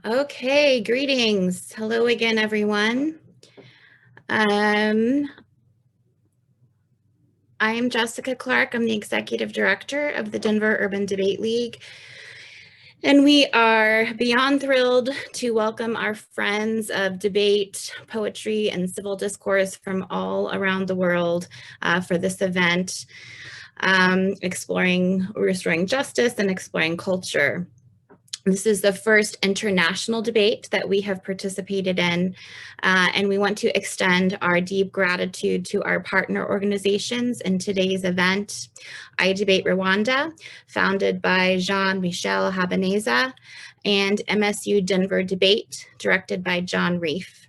Okay, greetings. Hello again, everyone. I am Jessica Clark. I'm the Executive Director of the Denver Urban Debate League. And we are beyond thrilled to welcome our friends of debate, poetry, and civil discourse from all around the world for this event, exploring restoring justice and exploring culture. This is the first international debate that we have participated in, and we want to extend our deep gratitude to our partner organizations in today's event, iDebate Rwanda, founded by Jean-Michel Habineza, and MSU Denver Debate, directed by John Reif.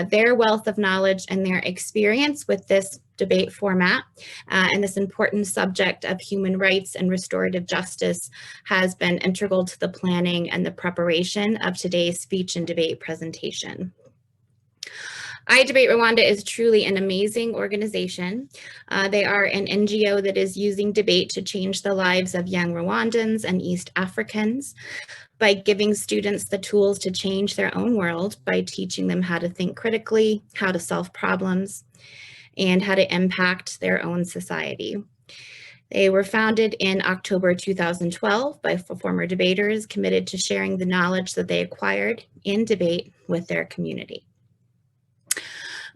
Their wealth of knowledge and their experience with this debate format and this important subject of human rights and restorative justice has been integral to the planning and the preparation of today's speech and debate presentation. iDebate Rwanda is truly an amazing organization. They are an NGO that is using debate to change the lives of young Rwandans and East Africans by giving students the tools to change their own world by teaching them how to think critically, how to solve problems, and how to impact their own society. They were founded in October 2012 by former debaters committed to sharing the knowledge that they acquired in debate with their community.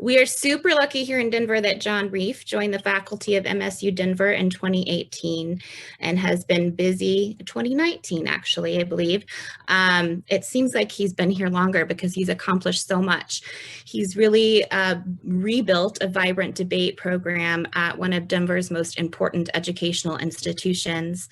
We are super lucky here in Denver that John Reif joined the faculty of MSU Denver in 2018 and has been busy, 2019 actually, I believe. It seems like he's been here longer because he's accomplished so much. He's really rebuilt a vibrant debate program at one of Denver's most important educational institutions.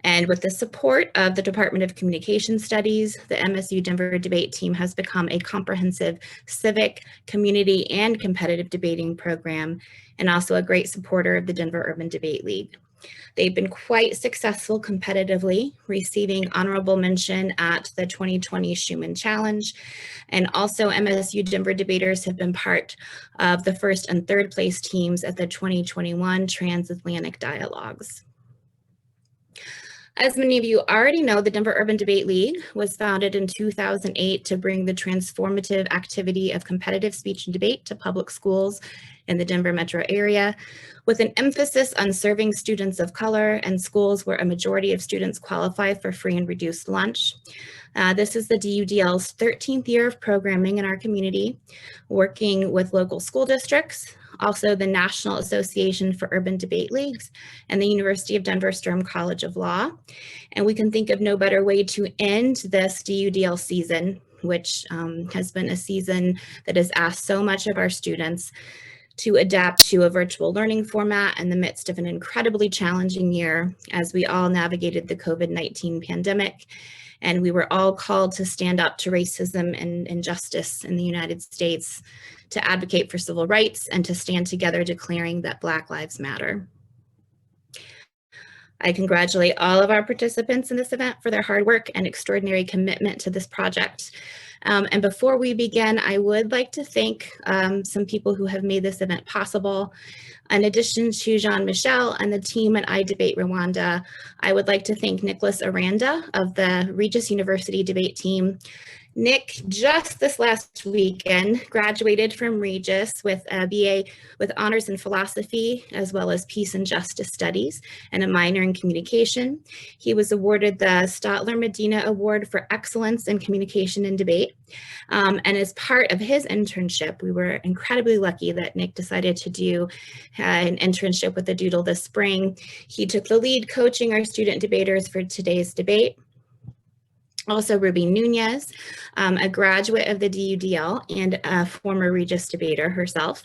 And with the support of the Department of Communication Studies, the MSU Denver debate team has become a comprehensive civic, community, and competitive debating program, and also a great supporter of the Denver Urban Debate League. They've been quite successful competitively, receiving honorable mention at the 2020 Schumann Challenge. And also MSU Denver debaters have been part of the first and third place teams at the 2021 Transatlantic Dialogues. As many of you already know, the Denver Urban Debate League was founded in 2008 to bring the transformative activity of competitive speech and debate to public schools in the Denver metro area, with an emphasis on serving students of color and schools where a majority of students qualify for free and reduced lunch. This is the DUDL's 13th year of programming in our community, working with local school districts, also the National Association for Urban Debate Leagues, and the University of Denver Sturm College of Law. And we can think of no better way to end this DUDL season, which has been a season that has asked so much of our students to adapt to a virtual learning format in the midst of an incredibly challenging year as we all navigated the COVID-19 pandemic. And we were all called to stand up to racism and injustice in the United States, to advocate for civil rights, and to stand together declaring that Black Lives Matter. I congratulate all of our participants in this event for their hard work and extraordinary commitment to this project. And before we begin, I would like to thank some people who have made this event possible. In addition to Jean-Michel and the team at iDebate Rwanda, I would like to thank Nicholas Aranda of the Regis University debate team. Nick, just this last weekend, graduated from Regis with a BA with honors in philosophy, as well as peace and justice studies, and a minor in communication. He was awarded the Stotler Medina Award for Excellence in Communication and Debate. And as part of his internship, we were incredibly lucky that Nick decided to do an internship with the Doodle this spring. He took the lead coaching our student debaters for today's debate. Also, Ruby Nunez, a graduate of the DUDL and a former Regis debater herself,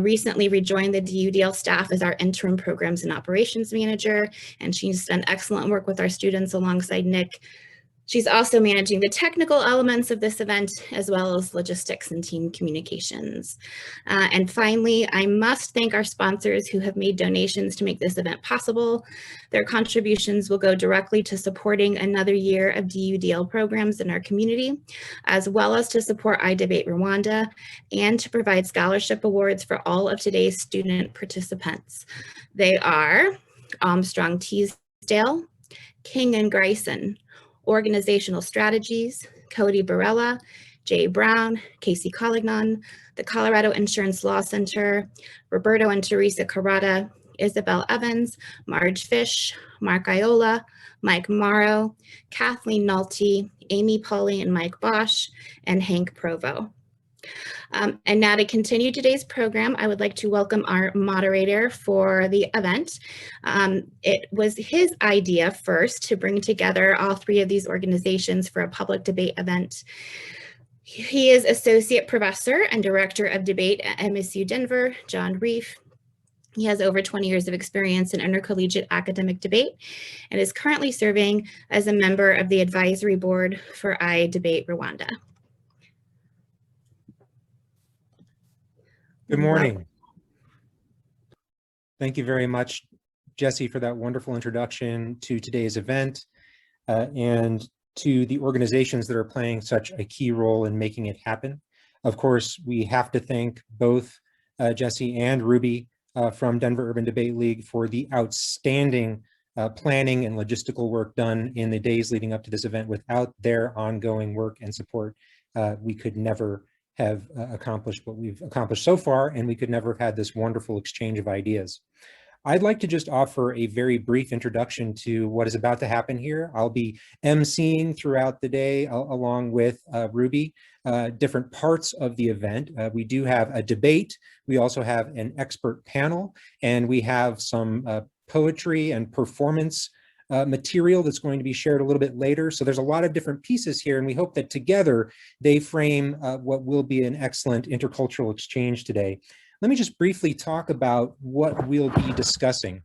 recently rejoined the DUDL staff as our interim programs and operations manager, and she's done excellent work with our students alongside Nick. She's also managing the technical elements of this event, as well as logistics and team communications. And finally, I must thank our sponsors who have made donations to make this event possible. Their contributions will go directly to supporting another year of DUDL programs in our community, as well as to support iDebate Rwanda and to provide scholarship awards for all of today's student participants. They are Armstrong Teasdale, King and Grayson, Organizational Strategies, Cody Barella, Jay Brown, Casey Collignon, the Colorado Insurance Law Center, Roberto and Teresa Carrata, Isabel Evans, Marge Fish, Mark Iola, Mike Morrow, Kathleen Nolte, Amy Pauly and Mike Bosch, and Hank Provo. And now to continue today's program, I would like to welcome our moderator for the event. It was his idea first to bring together all three of these organizations for a public debate event. He is Associate Professor and Director of Debate at MSU Denver, John Reif. He has over 20 years of experience in intercollegiate academic debate and is currently serving as a member of the advisory board for iDebate Rwanda. Good morning. Thank you very much, Jesse, for that wonderful introduction to today's event and to the organizations that are playing such a key role in making it happen. Of course, we have to thank both Jesse and Ruby from Denver Urban Debate League for the outstanding planning and logistical work done in the days leading up to this event. Without their ongoing work and support, we could never have accomplished what we've accomplished so far, and we could never have had this wonderful exchange of ideas. I'd like to just offer a very brief introduction to what is about to happen here. I'll be emceeing throughout the day along with Ruby, different parts of the event. We do have a debate. We also have an expert panel, and we have some poetry and performance material that's going to be shared a little bit later. So there's a lot of different pieces here, and we hope that together they frame what will be an excellent intercultural exchange today. Let me just briefly talk about what we'll be discussing.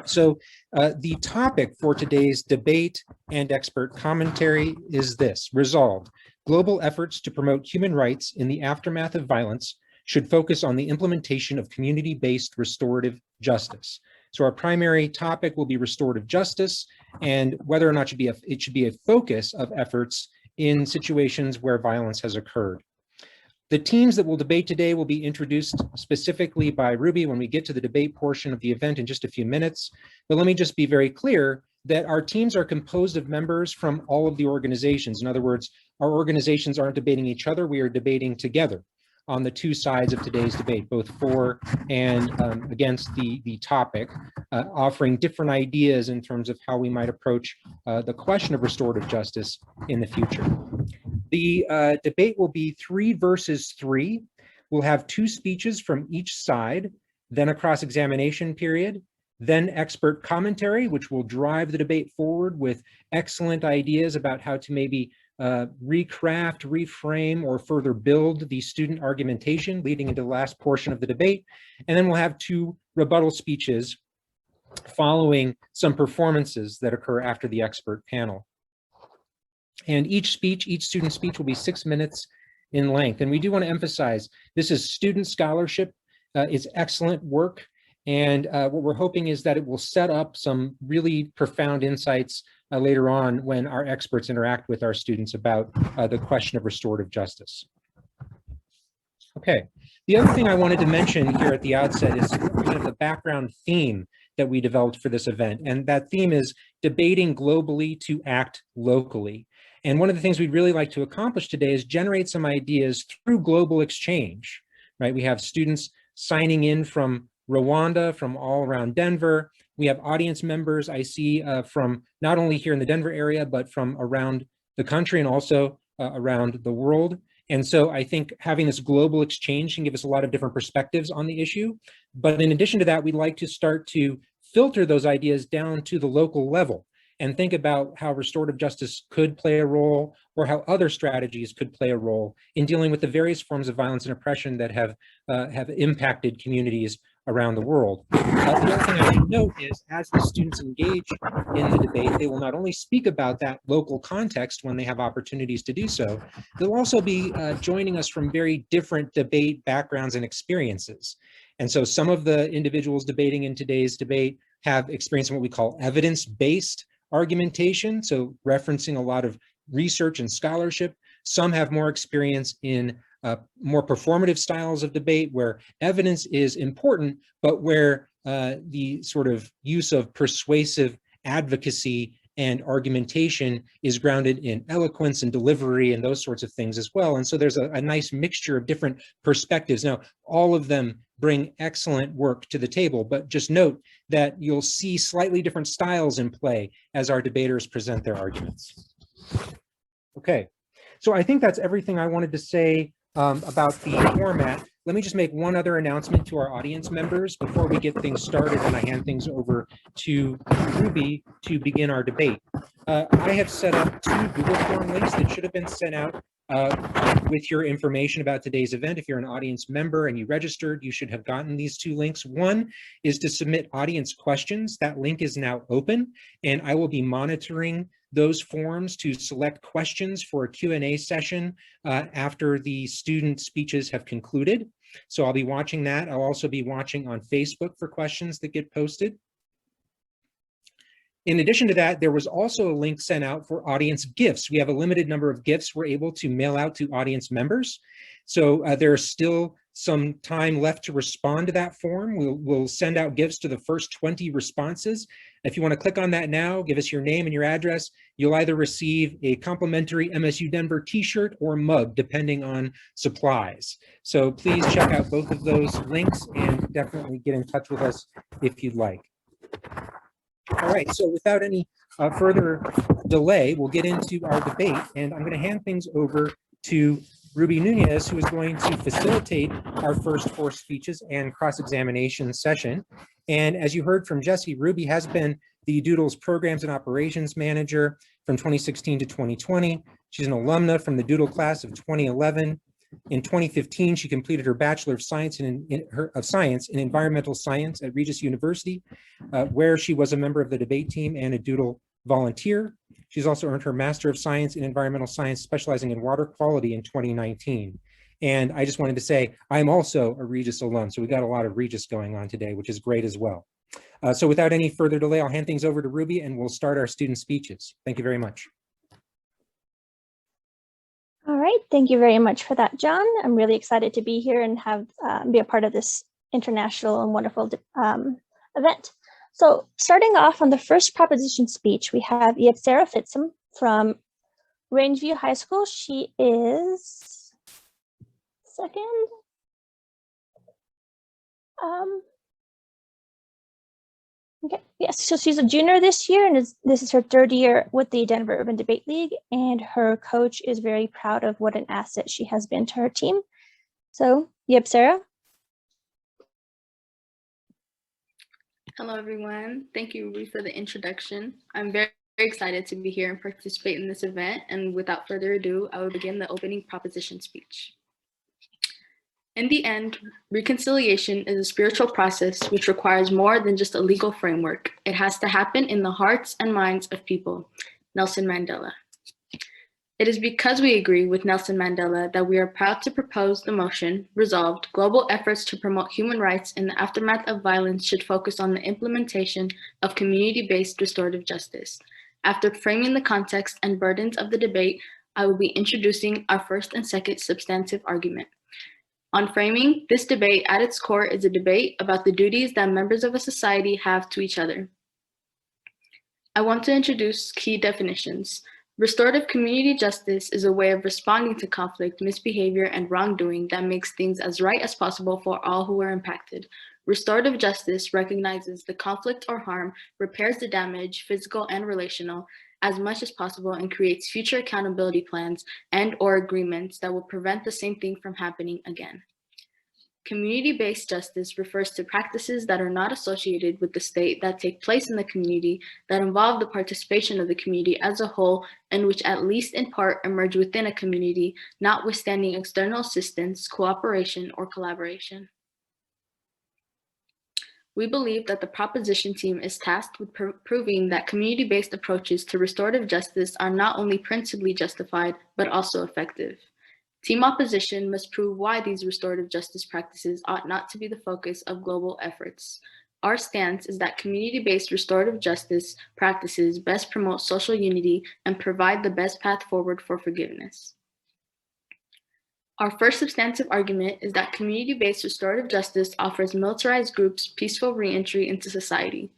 So the topic for today's debate and expert commentary is this: resolved. Global efforts to promote human rights in the aftermath of violence should focus on the implementation of community-based restorative justice. So our primary topic will be restorative justice and whether or not it should be a focus of efforts in situations where violence has occurred. The teams that will debate today will be introduced specifically by Ruby when we get to the debate portion of the event in just a few minutes. But let me just be very clear that our teams are composed of members from all of the organizations. In other words, our organizations aren't debating each other, we are debating together on the two sides of today's debate, both for and against the topic, offering different ideas in terms of how we might approach the question of restorative justice in the future. The debate will be 3 versus 3. We'll have 2 speeches from each side, then a cross-examination period, then expert commentary, which will drive the debate forward with excellent ideas about how to maybe recraft, reframe, or further build the student argumentation leading into the last portion of the debate. And then we'll have 2 rebuttal speeches following some performances that occur after the expert panel. And each student speech will be 6 minutes in length. And we do want to emphasize, this is student scholarship. It's excellent work. And what we're hoping is that it will set up some really profound insights later on when our experts interact with our students about the question of restorative justice. Okay, the other thing I wanted to mention here at the outset is kind of the background theme that we developed for this event. And that theme is debating globally to act locally. And one of the things we'd really like to accomplish today is generate some ideas through global exchange, right? We have students signing in from Rwanda, from all around Denver. We have audience members I see from not only here in the Denver area, but from around the country and also around the world. And so I think having this global exchange can give us a lot of different perspectives on the issue. But in addition to that, we'd like to start to filter those ideas down to the local level and think about how restorative justice could play a role or how other strategies could play a role in dealing with the various forms of violence and oppression that have impacted communities around the world. The other thing I should note is as the students engage in the debate, they will not only speak about that local context when they have opportunities to do so, they'll also be joining us from very different debate backgrounds and experiences. And so some of the individuals debating in today's debate have experience in what we call evidence-based argumentation, so referencing a lot of research and scholarship. Some have more experience in more performative styles of debate where evidence is important, but where the sort of use of persuasive advocacy and argumentation is grounded in eloquence and delivery and those sorts of things as well. And so there's a nice mixture of different perspectives. Now, all of them bring excellent work to the table, but just note that you'll see slightly different styles in play as our debaters present their arguments. Okay, so I think that's everything I wanted to say about the format. Let me just make one other announcement to our audience members before we get things started and I hand things over to Ruby to begin our debate. I have set up 2 Google Form links that should have been sent out with your information about today's event. If you're an audience member and you registered, you should have gotten these 2 links. One is to submit audience questions. That link is now open, and I will be monitoring those forms to select questions for a Q&A session after the student speeches have concluded. So I'll be watching that. I'll also be watching on Facebook for questions that get posted. In addition to that, there was also a link sent out for audience gifts. We have a limited number of gifts we're able to mail out to audience members. So there's still some time left to respond to that form. We'll send out gifts to the first 20 responses. If you want to click on that now, give us your name and your address, you'll either receive a complimentary MSU Denver t-shirt or mug, depending on supplies. So please check out both of those links and definitely get in touch with us if you'd like. All right, so without any further delay, we'll get into our debate, and I'm going to hand things over to Ruby Nunez, who is going to facilitate our first 4 speeches and cross-examination session. And as you heard from Jesse, Ruby has been the Doodle's Programs and Operations Manager from 2016 to 2020. She's an alumna from the Doodle class of 2011. In 2015, she completed her Bachelor of Science in Environmental Science at Regis University, where she was a member of the debate team and a Doodle volunteer. She's also earned her Master of Science in Environmental Science, specializing in water quality in 2019. And I just wanted to say, I'm also a Regis alum, so we got a lot of Regis going on today, which is great as well. So without any further delay, I'll hand things over to Ruby and we'll start our student speeches. Thank you very much. All right, thank you very much for that, John. I'm really excited to be here and have be a part of this international and wonderful event. So starting off on the first proposition speech, we have Sarah Fitzum from Rangeview High School. She is second. Okay, yes, so she's a junior this year, and this is her 3rd year with the Denver Urban Debate League, and her coach is very proud of what an asset she has been to her team. So, Sarah. Hello, everyone. Thank you, Ruby, for the introduction. I'm very excited to be here and participate in this event, and without further ado, I will begin the opening proposition speech. In the end, reconciliation is a spiritual process which requires more than just a legal framework. It has to happen in the hearts and minds of people. Nelson Mandela. It is because we agree with Nelson Mandela that we are proud to propose the motion, resolved, global efforts to promote human rights in the aftermath of violence should focus on the implementation of community-based restorative justice. After framing the context and burdens of the debate, I will be introducing our first and second substantive argument. On framing, this debate at its core is a debate about the duties that members of a society have to each other. I want to introduce key definitions. Restorative community justice is a way of responding to conflict, misbehavior, and wrongdoing that makes things as right as possible for all who are impacted. Restorative justice recognizes the conflict or harm, repairs the damage, physical and relational, as much as possible, and creates future accountability plans and/or agreements that will prevent the same thing from happening again. Community-based justice refers to practices that are not associated with the state, that take place in the community, that involve the participation of the community as a whole, and which at least in part emerge within a community, notwithstanding external assistance, cooperation, or collaboration. We believe that the proposition team is tasked with proving that community-based approaches to restorative justice are not only principally justified, but also effective. Team opposition must prove why these restorative justice practices ought not to be the focus of global efforts. Our stance is that community-based restorative justice practices best promote social unity and provide the best path forward for forgiveness. Our first substantive argument is that community-based restorative justice offers militarized groups peaceful re-entry into society.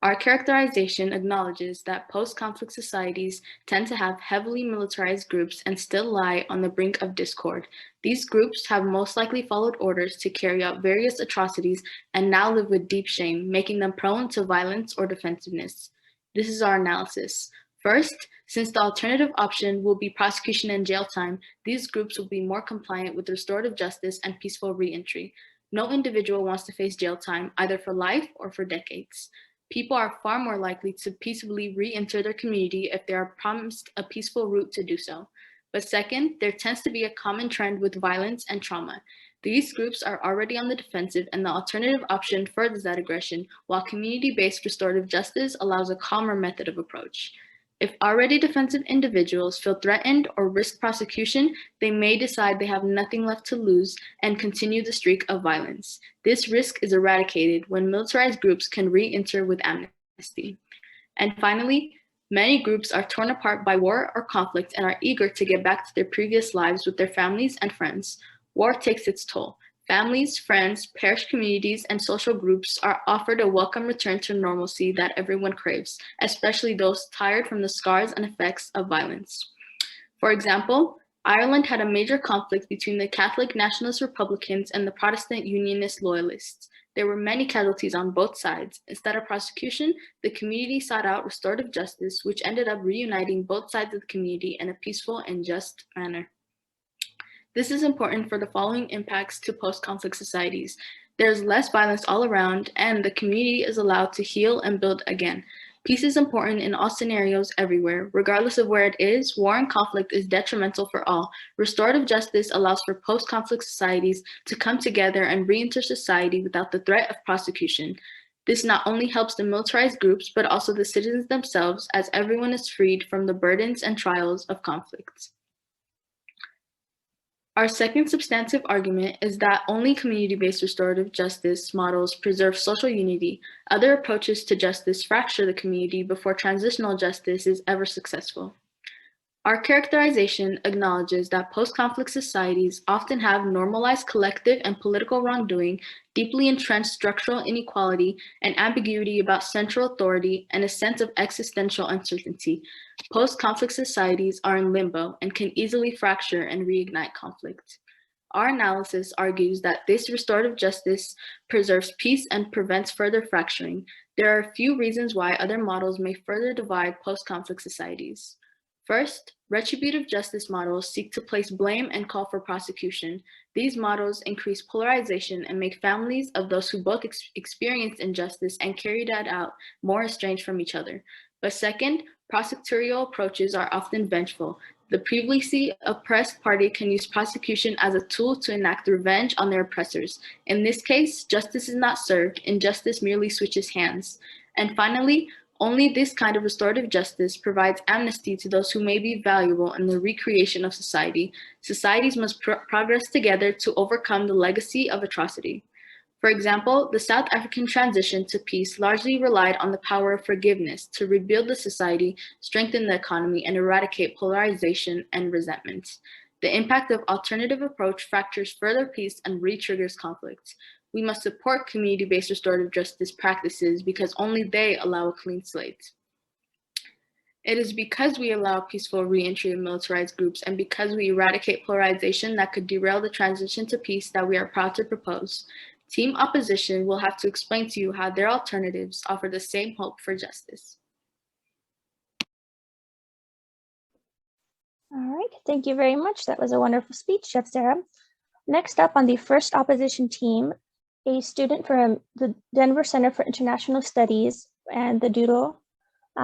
Our characterization acknowledges that post-conflict societies tend to have heavily militarized groups and still lie on the brink of discord. These groups have most likely followed orders to carry out various atrocities and now live with deep shame, making them prone to violence or defensiveness. This is our analysis. First, since the alternative option will be prosecution and jail time, these groups will be more compliant with restorative justice and peaceful reentry. No individual wants to face jail time, either for life or for decades. People are far more likely to peaceably re-enter their community if they are promised a peaceful route to do so. But second, there tends to be a common trend with violence and trauma. These groups are already on the defensive, and the alternative option furthers that aggression, while community-based restorative justice allows a calmer method of approach. If already defensive individuals feel threatened or risk prosecution, they may decide they have nothing left to lose and continue the streak of violence. This risk is eradicated when militarized groups can re-enter with amnesty. And finally, many groups are torn apart by war or conflict and are eager to get back to their previous lives with their families and friends. War takes its toll. Families, friends, parish communities, and social groups are offered a welcome return to normalcy that everyone craves, especially those tired from the scars and effects of violence. For example, Ireland had a major conflict between the Catholic Nationalist Republicans and the Protestant Unionist Loyalists. There were many casualties on both sides. Instead of prosecution, the community sought out restorative justice, which ended up reuniting both sides of the community in a peaceful and just manner. This is important for the following impacts to post-conflict societies. There's less violence all around, and the community is allowed to heal and build again. Peace is important in all scenarios everywhere. Regardless of where it is, war and conflict is detrimental for all. Restorative justice allows for post-conflict societies to come together and re-enter society without the threat of prosecution. This not only helps the militarized groups, but also the citizens themselves, as everyone is freed from the burdens and trials of conflicts. Our second substantive argument is that only community-based restorative justice models preserve social unity. Other approaches to justice fracture the community before transitional justice is ever successful. Our characterization acknowledges that post-conflict societies often have normalized collective and political wrongdoing, deeply entrenched structural inequality, and ambiguity about central authority, and a sense of existential uncertainty. Post-conflict societies are in limbo and can easily fracture and reignite conflict. Our analysis argues that this restorative justice preserves peace and prevents further fracturing. There are a few reasons why other models may further divide post-conflict societies. First, retributive justice models seek to place blame and call for prosecution. These models increase polarization and make families of those who both experienced injustice and carried it out more estranged from each other. But second, prosecutorial approaches are often vengeful. The previously oppressed party can use prosecution as a tool to enact revenge on their oppressors. In this case, justice is not served, injustice merely switches hands. And finally, only this kind of restorative justice provides amnesty to those who may be valuable in the recreation of society. Societies must progress together to overcome the legacy of atrocity. For example, the South African transition to peace largely relied on the power of forgiveness to rebuild the society, strengthen the economy, and eradicate polarization and resentment. The impact of alternative approach fractures further peace and re-triggers conflict. We must support community-based restorative justice practices because only they allow a clean slate. It is because we allow peaceful re-entry of militarized groups and because we eradicate polarization that could derail the transition to peace that we are proud to propose. Team opposition will have to explain to you how their alternatives offer the same hope for justice. All right, thank you very much. That was a wonderful speech, Jeff Sarah. Next up on the first opposition team, a student from the Denver Center for International Studies and the Doodle.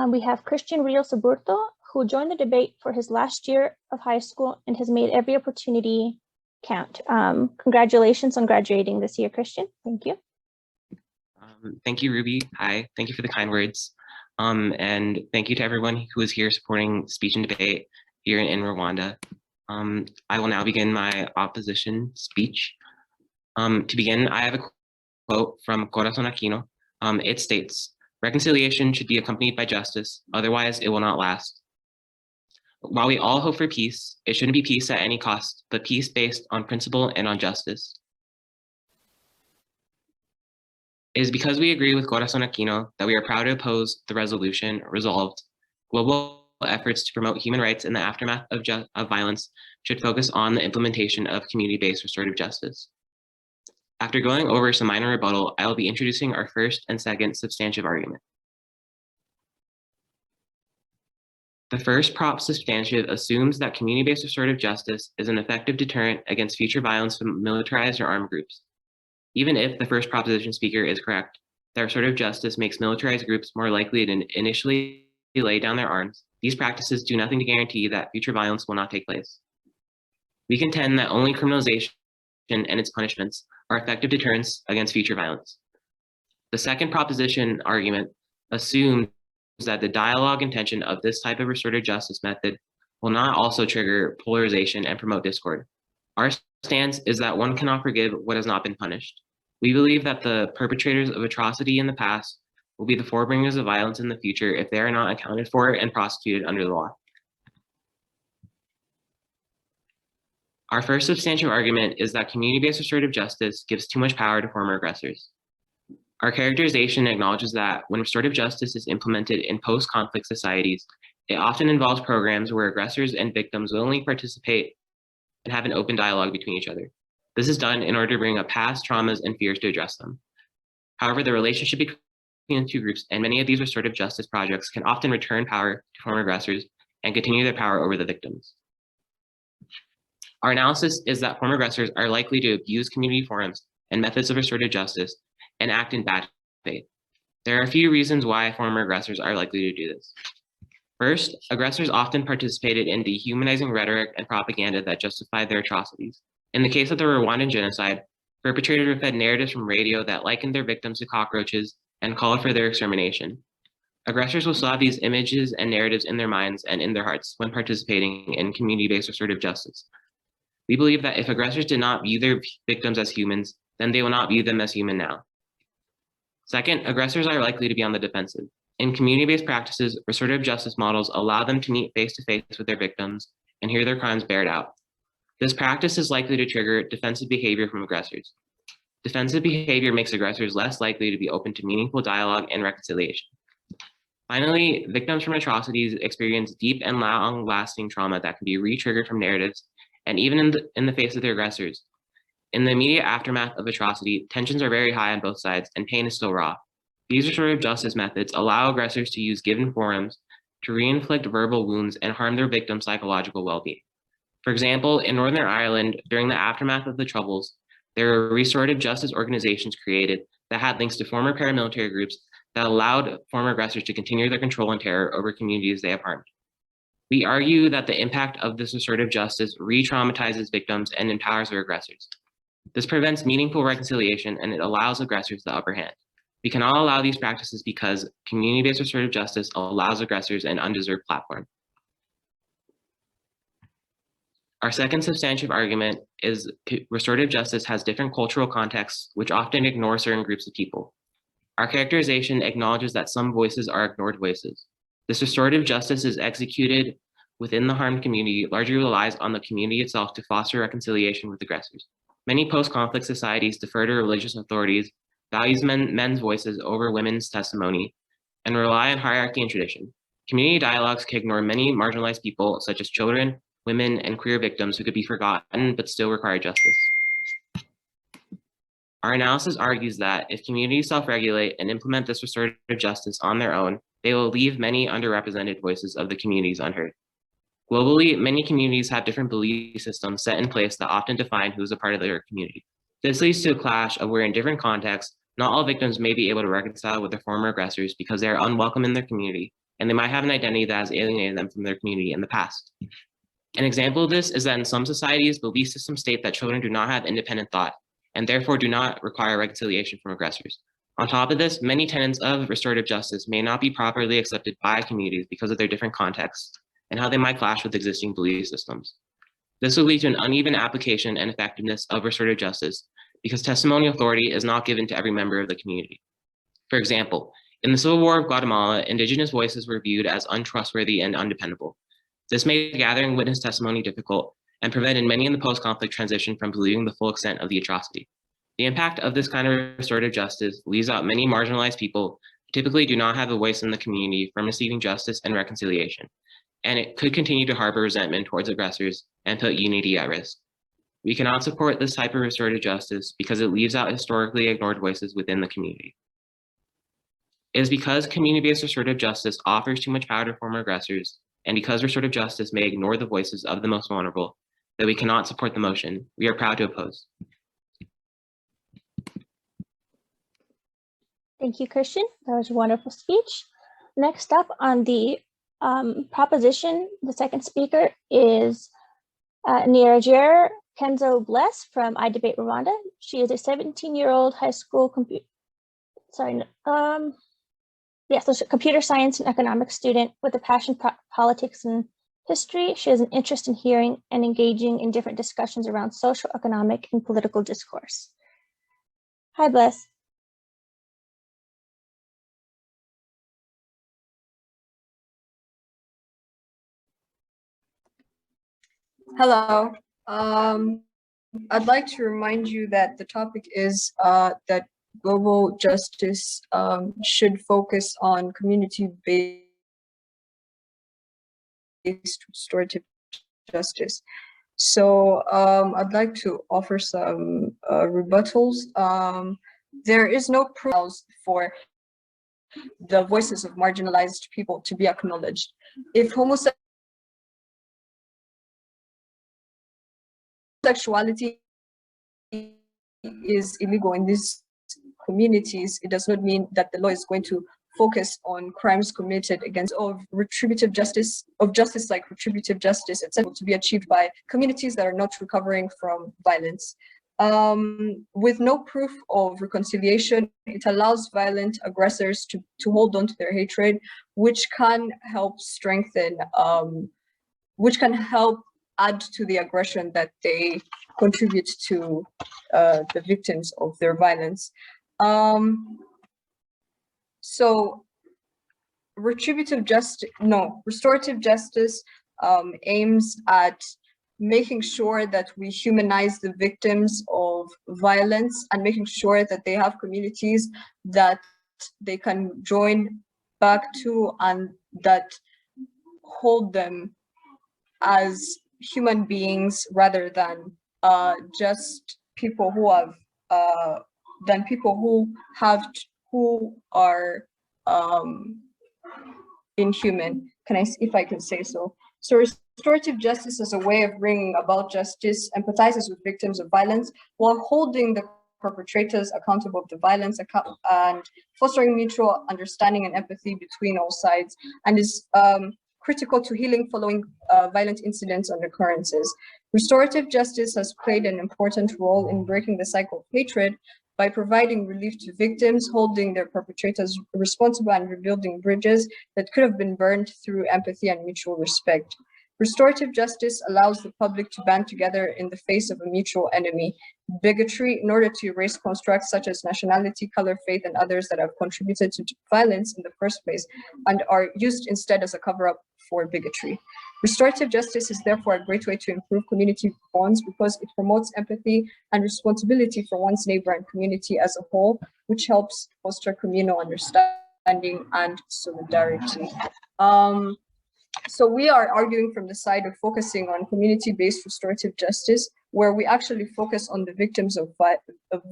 We have Christian Rios Aburto, who joined the debate for his last year of high school and has made every opportunity count. Congratulations on graduating this year, Christian. Thank you. Thank you, Ruby. Hi, thank you for the kind words. And thank you to everyone who is here supporting speech and debate here in Rwanda. I will now begin my opposition speech. To begin, I have a quote from Corazon Aquino. It states, "Reconciliation should be accompanied by justice, otherwise it will not last." While we all hope for peace, it shouldn't be peace at any cost, but peace based on principle and on justice. It is because we agree with Corazon Aquino that we are proud to oppose the resolution resolved. Global efforts to promote human rights in the aftermath of violence should focus on the implementation of community-based restorative justice. After going over some minor rebuttal, I will be introducing our first and second substantive argument. The first prop substantive assumes that community-based restorative justice is an effective deterrent against future violence from militarized or armed groups. Even if the first proposition speaker is correct, that restorative justice makes militarized groups more likely to initially lay down their arms, these practices do nothing to guarantee that future violence will not take place. We contend that only criminalization and its punishments are effective deterrents against future violence. The second proposition argument assumes that the dialogue intention of this type of restorative justice method will not also trigger polarization and promote discord. Our stance is that one cannot forgive what has not been punished. We believe that the perpetrators of atrocity in the past will be the forebringers of violence in the future if they are not accounted for and prosecuted under the law. Our first substantial argument is that community-based restorative justice gives too much power to former aggressors. Our characterization acknowledges that when restorative justice is implemented in post-conflict societies, it often involves programs where aggressors and victims willingly participate and have an open dialogue between each other. This is done in order to bring up past traumas and fears to address them. However, the relationship between the two groups and many of these restorative justice projects can often return power to former aggressors and continue their power over the victims. Our analysis is that former aggressors are likely to abuse community forums and methods of restorative justice and act in bad faith. There are a few reasons why former aggressors are likely to do this. First, aggressors often participated in dehumanizing rhetoric and propaganda that justified their atrocities. In the case of the Rwandan genocide, perpetrators were fed narratives from radio that likened their victims to cockroaches and called for their extermination. Aggressors will still have these images and narratives in their minds and in their hearts when participating in community-based restorative justice. We believe that if aggressors did not view their victims as humans, then they will not view them as human now. Second, aggressors are likely to be on the defensive. In community-based practices, restorative justice models allow them to meet face-to-face with their victims and hear their crimes bared out. This practice is likely to trigger defensive behavior from aggressors. Defensive behavior makes aggressors less likely to be open to meaningful dialogue and reconciliation. Finally, victims from atrocities experience deep and long-lasting trauma that can be re-triggered from narratives and even in the face of their aggressors. In the immediate aftermath of atrocity, tensions are very high on both sides and pain is still raw. These restorative justice methods allow aggressors to use given forums to re-inflict verbal wounds and harm their victims' psychological well-being. For example, in Northern Ireland, during the aftermath of the Troubles, there were restorative justice organizations created that had links to former paramilitary groups that allowed former aggressors to continue their control and terror over communities they have harmed. We argue that the impact of this restorative justice re-traumatizes victims and empowers their aggressors. This prevents meaningful reconciliation and it allows aggressors the upper hand. We cannot allow these practices because community-based restorative justice allows aggressors an undeserved platform. Our second substantive argument is restorative justice has different cultural contexts which often ignore certain groups of people. Our characterization acknowledges that some voices are ignored voices. This restorative justice is executed within the harmed community, largely relies on the community itself to foster reconciliation with aggressors. Many post-conflict societies defer to religious authorities, values men's voices over women's testimony, and rely on hierarchy and tradition. Community dialogues can ignore many marginalized people, such as children, women, and queer victims who could be forgotten but still require justice. Our analysis argues that if communities self-regulate and implement this restorative justice on their own, they will leave many underrepresented voices of the communities unheard. Globally, many communities have different belief systems set in place that often define who is a part of their community. This leads to a clash of where in different contexts, not all victims may be able to reconcile with their former aggressors because they are unwelcome in their community, and they might have an identity that has alienated them from their community in the past. An example of this is that in some societies, belief systems state that children do not have independent thought, and therefore do not require reconciliation from aggressors. On top of this, many tenets of restorative justice may not be properly accepted by communities because of their different contexts and how they might clash with existing belief systems. This will lead to an uneven application and effectiveness of restorative justice because testimonial authority is not given to every member of the community. For example, in the Civil War of Guatemala, indigenous voices were viewed as untrustworthy and undependable. This made gathering witness testimony difficult and prevented many in the post-conflict transition from believing the full extent of the atrocity. The impact of this kind of restorative justice leaves out many marginalized people who typically do not have a voice in the community from receiving justice and reconciliation, and it could continue to harbor resentment towards aggressors and put unity at risk. We cannot support this type of restorative justice because it leaves out historically ignored voices within the community. It is because community-based restorative justice offers too much power to former aggressors, and because restorative justice may ignore the voices of the most vulnerable, that we cannot support the motion. We are proud to oppose. Thank you, Christian. That was a wonderful speech. Next up on the proposition, the second speaker is Niger Kenzo Bless from iDebate Rwanda. She is a 17-year-old high school computer science and economics student with a passion for politics and history. She has an interest in hearing and engaging in different discussions around social, economic, and political discourse. Hi, Bless. Hello. I'd like to remind you that the topic is that global justice should focus on community-based restorative justice. So I'd like to offer some rebuttals. There is no proof for the voices of marginalized people to be acknowledged. If homosexuality is illegal in these communities, it does not mean that the law is going to focus on crimes committed against retributive justice, like retributive justice, etc., to be achieved by communities that are not recovering from violence. With no proof of reconciliation, it allows violent aggressors to hold on to their hatred, which can help strengthen, which can help add to the aggression that they contribute to the victims of their violence. So restorative justice aims at making sure that we humanize the victims of violence and making sure that they have communities that they can join back to and that hold them as human beings rather than just people who have who are inhuman. If I can say so. So restorative justice as a way of bringing about justice empathizes with victims of violence while holding the perpetrators accountable of the violence and fostering mutual understanding and empathy between all sides, and is critical to healing following violent incidents and occurrences. Restorative justice has played an important role in breaking the cycle of hatred by providing relief to victims, holding their perpetrators responsible, and rebuilding bridges that could have been burned through empathy and mutual respect. Restorative justice allows the public to band together in the face of a mutual enemy, bigotry, in order to erase constructs such as nationality, color, faith, and others that have contributed to violence in the first place and are used instead as a cover-up for bigotry. Restorative justice is therefore a great way to improve community bonds because it promotes empathy and responsibility for one's neighbor and community as a whole, which helps foster communal understanding and solidarity. So we are arguing from the side of focusing on community-based restorative justice, where we actually focus on the victims of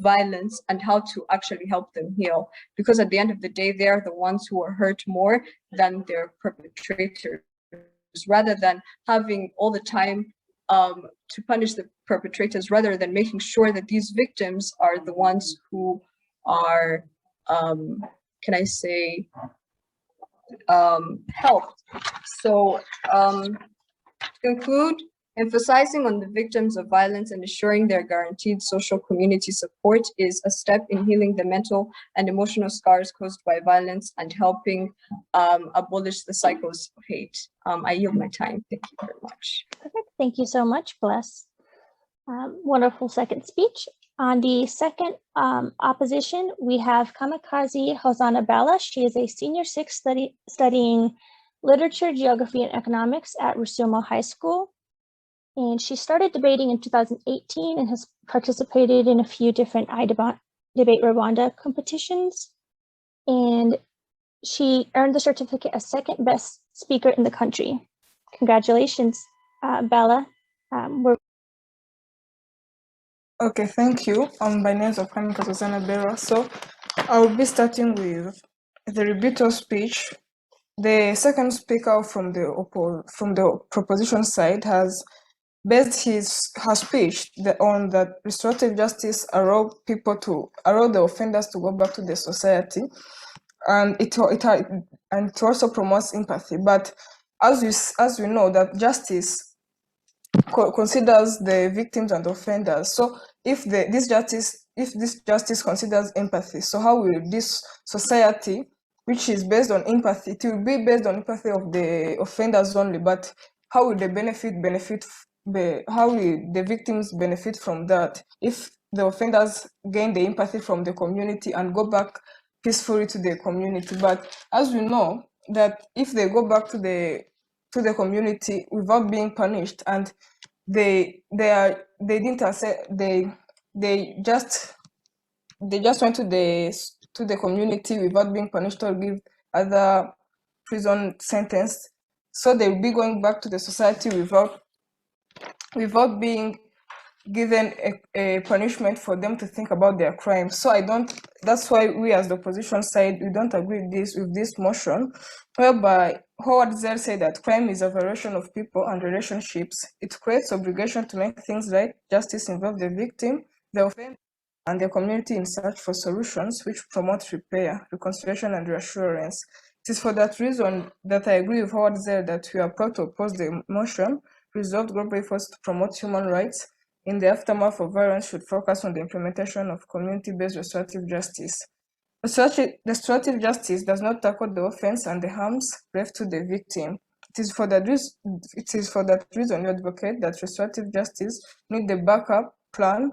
violence and how to actually help them heal. Because at the end of the day, they're the ones who are hurt more than their perpetrators, rather than having all the time to punish the perpetrators, rather than making sure that these victims are the ones who are, helped. So to conclude, emphasizing on the victims of violence and ensuring their guaranteed social community support is a step in healing the mental and emotional scars caused by violence and helping abolish the cycles of hate. I yield my time. Thank you very much. Perfect. Thank you so much, Bless. Wonderful second speech. On the second opposition, we have Kamikaze Hosanna Bella. She is a senior 6 studying literature, geography, and economics at Rusumo High School. And she started debating in 2018 and has participated in a few different iDebate Rwanda competitions. And she earned the certificate as second best speaker in the country. Congratulations, Bella. Okay, thank you. By name is Okami Katozana Bera. So I'll be starting with the rebuttal speech. The second speaker from the proposition side has based her speech on that restorative justice allow the offenders to go back to the society, and it also promotes empathy. But as we know that justice considers the victims and offenders. So if this justice considers empathy, so how will this society, which is based on empathy, it will be based on empathy of the offenders only, but how will the how will the victims benefit from that if the offenders gain the empathy from the community and go back peacefully to the community? But as we know that if they go back to the community without being punished, and they just went to the community without being punished or give other prison sentence, so they'll be going back to the society without being given a punishment for them to think about their crimes. So that's why we as the opposition side, we don't agree with this motion, whereby Howard Zell said that crime is a variation of people and relationships. It creates obligation to make things right. Justice involves the victim, the offender, and the community in search for solutions which promote repair, reconciliation, and reassurance. It is for that reason that I agree with Howard Zell that we are proud to oppose the motion. Resolved global efforts to promote human rights in the aftermath of violence should focus on the implementation of community-based restorative justice. Restorative justice does not tackle the offense and the harms left to the victim. It is for that reason we advocate that restorative justice need the backup plan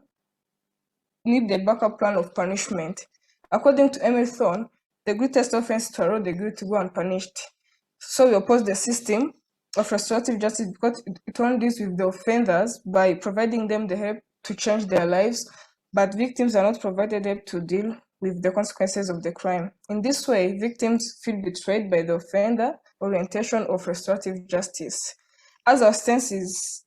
of punishment. According to Emil Thorne, the greatest offense to allow the guilty to go unpunished. So we oppose the system of restorative justice because it only deals with the offenders by providing them the help to change their lives, but victims are not provided help to deal with the consequences of the crime. In this way, victims feel betrayed by the offender orientation of restorative justice. As our stance is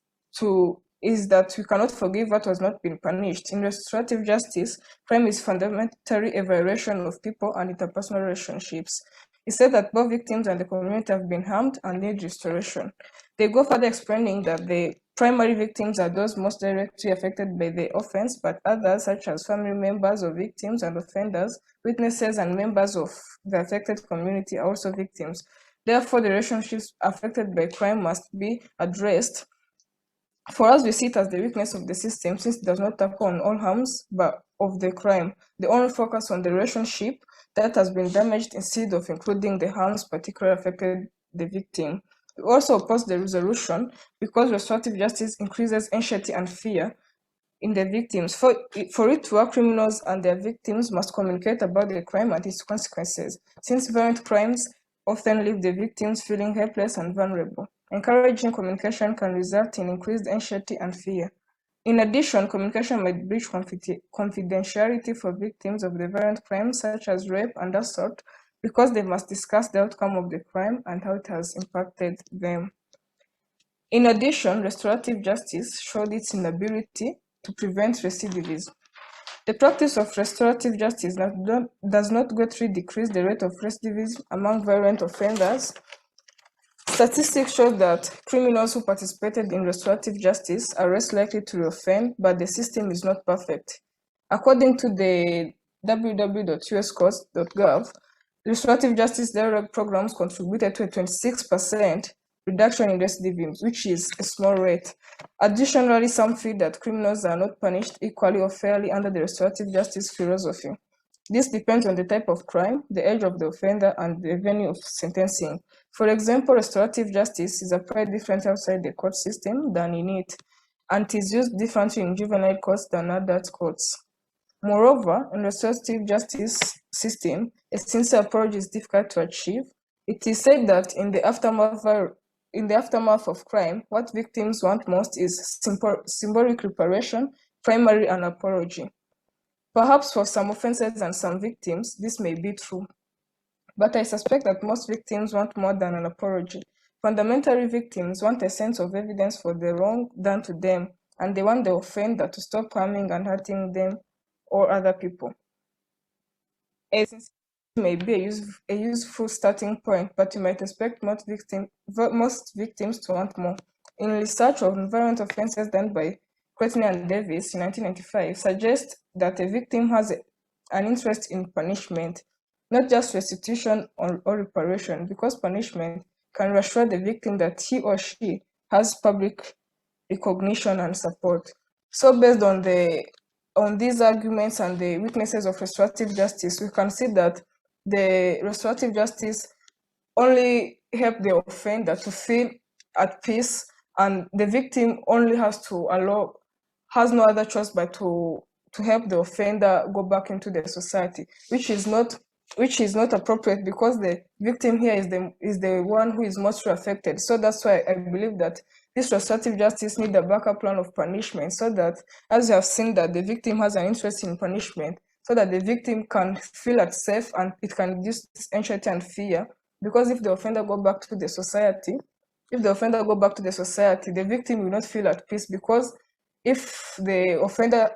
that we cannot forgive what was not been punished. In restorative justice, crime is fundamentally a violation of people and interpersonal relationships. It said that both victims and the community have been harmed and need restoration. They go further explaining that the primary victims are those most directly affected by the offense, but others, such as family members of victims and offenders, witnesses, and members of the affected community, are also victims. Therefore, the relationships affected by crime must be addressed. For us, we see it as the weakness of the system since it does not tackle on all harms of the crime. They only focus on the relationship that has been damaged instead of including the harms particularly affected the victim. We also oppose the resolution because restorative justice increases anxiety and fear in the victims. For it to work, criminals and their victims must communicate about the crime and its consequences, since violent crimes often leave the victims feeling helpless and vulnerable. Encouraging communication can result in increased anxiety and fear. In addition, communication might breach confidentiality for victims of the violent crimes such as rape and assault because they must discuss the outcome of the crime and how it has impacted them. In addition, restorative justice showed its inability to prevent recidivism. The practice of restorative justice does not greatly decrease the rate of recidivism among violent offenders. Statistics show that criminals who participated in restorative justice are less likely to reoffend, but the system is not perfect. According to the www.uscourts.gov, restorative justice dialogue programs contributed to a 26% reduction in recidivism, which is a small rate. Additionally, some feel that criminals are not punished equally or fairly under the restorative justice philosophy. This depends on the type of crime, the age of the offender, and the venue of sentencing. For example, restorative justice is applied differently outside the court system than in it, and it is used differently in juvenile courts than adult courts. Moreover, in restorative justice system, a sincere approach is difficult to achieve. It is said that in the aftermath in the aftermath of crime, what victims want most is symbolic reparation, primary and apology. Perhaps for some offenses and some victims, this may be true. But I suspect that most victims want more than an apology. Fundamentally, victims want a sense of evidence for the wrong done to them, and they want the offender to stop harming and hurting them or other people. A sincere may be a useful starting point, but you might expect most victims to want more. In research of violent offenses done by Courtney and Davis in 1995 suggests that a victim has an interest in punishment, not just restitution or reparation, because punishment can reassure the victim that he or she has public recognition and support. So based on these arguments and the weaknesses of restorative justice, we can see that the restorative justice only help the offender to feel at peace, and the victim only has no other choice but to help the offender go back into the society, which is not appropriate, because the victim here is the one who is mostly affected. So that's why I believe that this restorative justice need a backup plan of punishment, so that, as you have seen, that the victim has an interest in punishment, so that the victim can feel at safe and it can reduce anxiety and fear. Because if the offender go back to the society, the victim will not feel at peace, because if the offender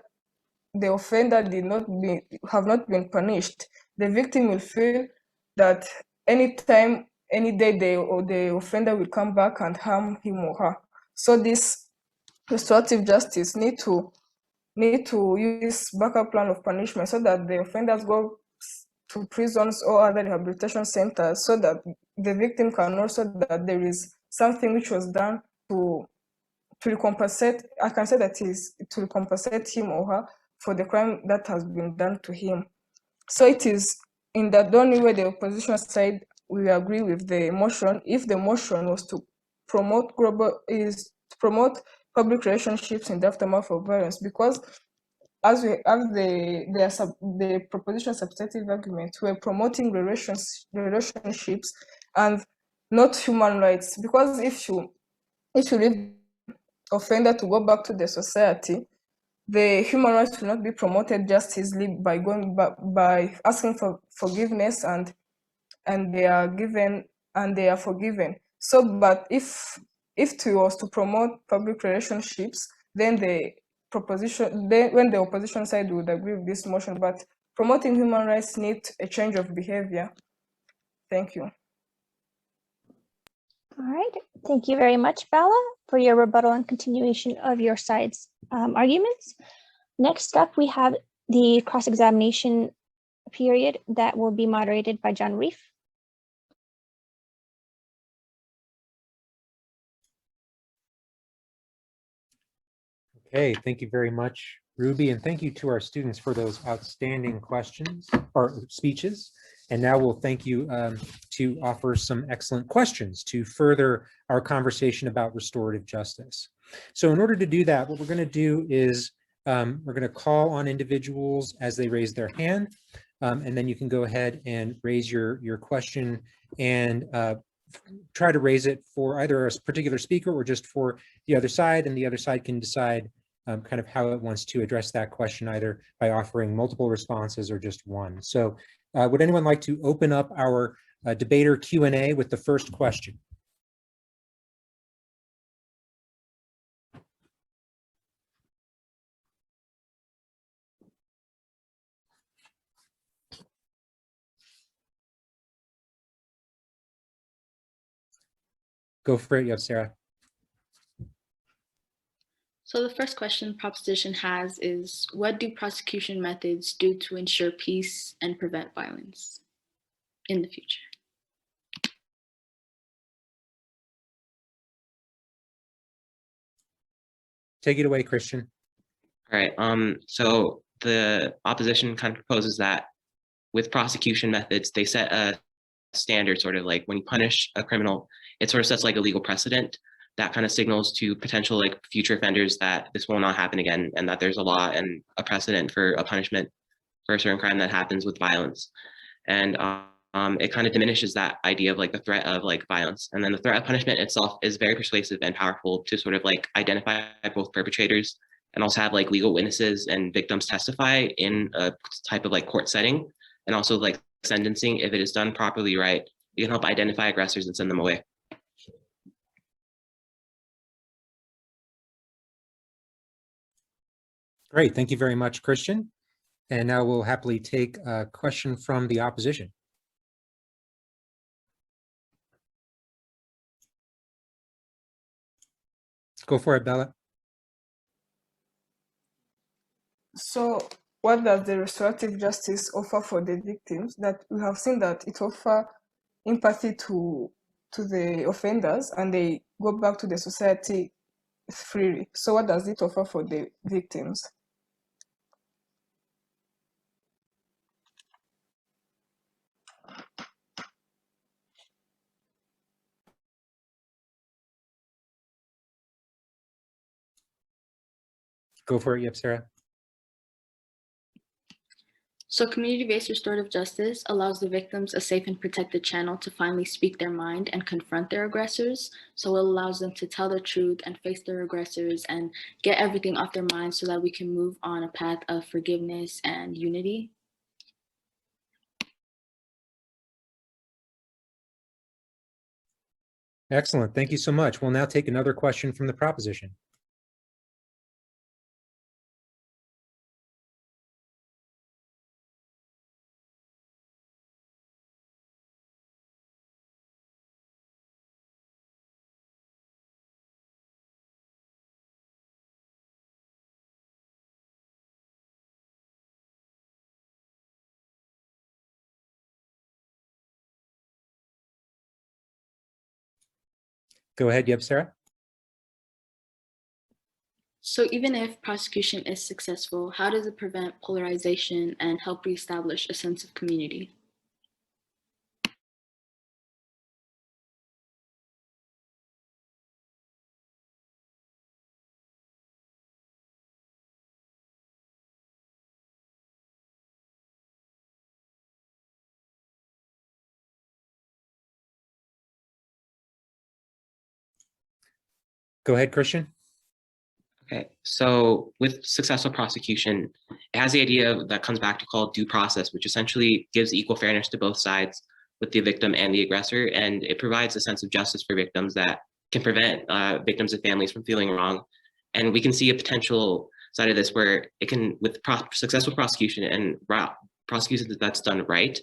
have not been punished, the victim will feel that anytime, any day, the offender will come back and harm him or her. So this restorative justice need to use backup plan of punishment, so that the offenders go to prisons or other rehabilitation centers, so that the victim can also, that there is something which was done to recompensate. I can say that is to recompensate him or her for the crime that has been done to him. So it is in that the only way the opposition side will agree with the motion, if the motion was to promote public relationships in the aftermath of violence, because as the proposition substantive argument, we're promoting relationships and not human rights. Because if you leave offender to go back to the society, the human rights will not be promoted just easily by by asking for forgiveness, and they are given and they are forgiven. So, but if it was to promote public relationships, then when the opposition side would agree with this motion. But promoting human rights needs a change of behavior. Thank you. All right, thank you very much, Bala, for your rebuttal and continuation of your side's arguments. Next up, we have the cross-examination period that will be moderated by John Reef. Okay, thank you very much, Ruby, and thank you to our students for those outstanding questions or speeches. And now we'll thank you to offer some excellent questions to further our conversation about restorative justice. So in order to do that, what we're going to do is we're going to call on individuals as they raise their hand, and then you can go ahead and raise your question and try to raise it for either a particular speaker or just for the other side, and the other side can decide kind of how it wants to address that question, either by offering multiple responses or just one. So would anyone like to open up our debater Q&A with the first question? Go for it, Sarah. So the first question proposition has is, what do prosecution methods do to ensure peace and prevent violence in the future? Take it away, Christian. All right. So the opposition kind of proposes that with prosecution methods, they set a standard, sort of like when you punish a criminal, it sort of sets like a legal precedent that kind of signals to potential like future offenders that this will not happen again, and that there's a law and a precedent for a punishment for a certain crime that happens with violence. And it kind of diminishes that idea of like the threat of like violence. And then the threat of punishment itself is very persuasive and powerful to sort of like identify both perpetrators and also have like legal witnesses and victims testify in a type of like court setting. And also like sentencing, if it is done properly right, you can help identify aggressors and send them away. Great, thank you very much, Christian. And now we'll happily take a question from the opposition. Go for it, Bella. So what does the restorative justice offer for the victims? That we have seen that it offers empathy to the offenders and they go back to the society freely. So what does it offer for the victims? Go for it, yep, Sarah. So community-based restorative justice allows the victims a safe and protected channel to finally speak their mind and confront their aggressors. So it allows them to tell the truth and face their aggressors and get everything off their minds so that we can move on a path of forgiveness and unity. Excellent, thank you so much. We'll now take another question from the proposition. Go ahead, yep, Sarah. So even if prosecution is successful, how does it prevent polarization and help reestablish a sense of community? Go ahead, Christian. Okay, so with successful prosecution, it has the idea that comes back to called due process, which essentially gives equal fairness to both sides with the victim and the aggressor. And it provides a sense of justice for victims that can prevent victims and families from feeling wrong. And we can see a potential side of this where it can, with successful prosecution and prosecution that's done right,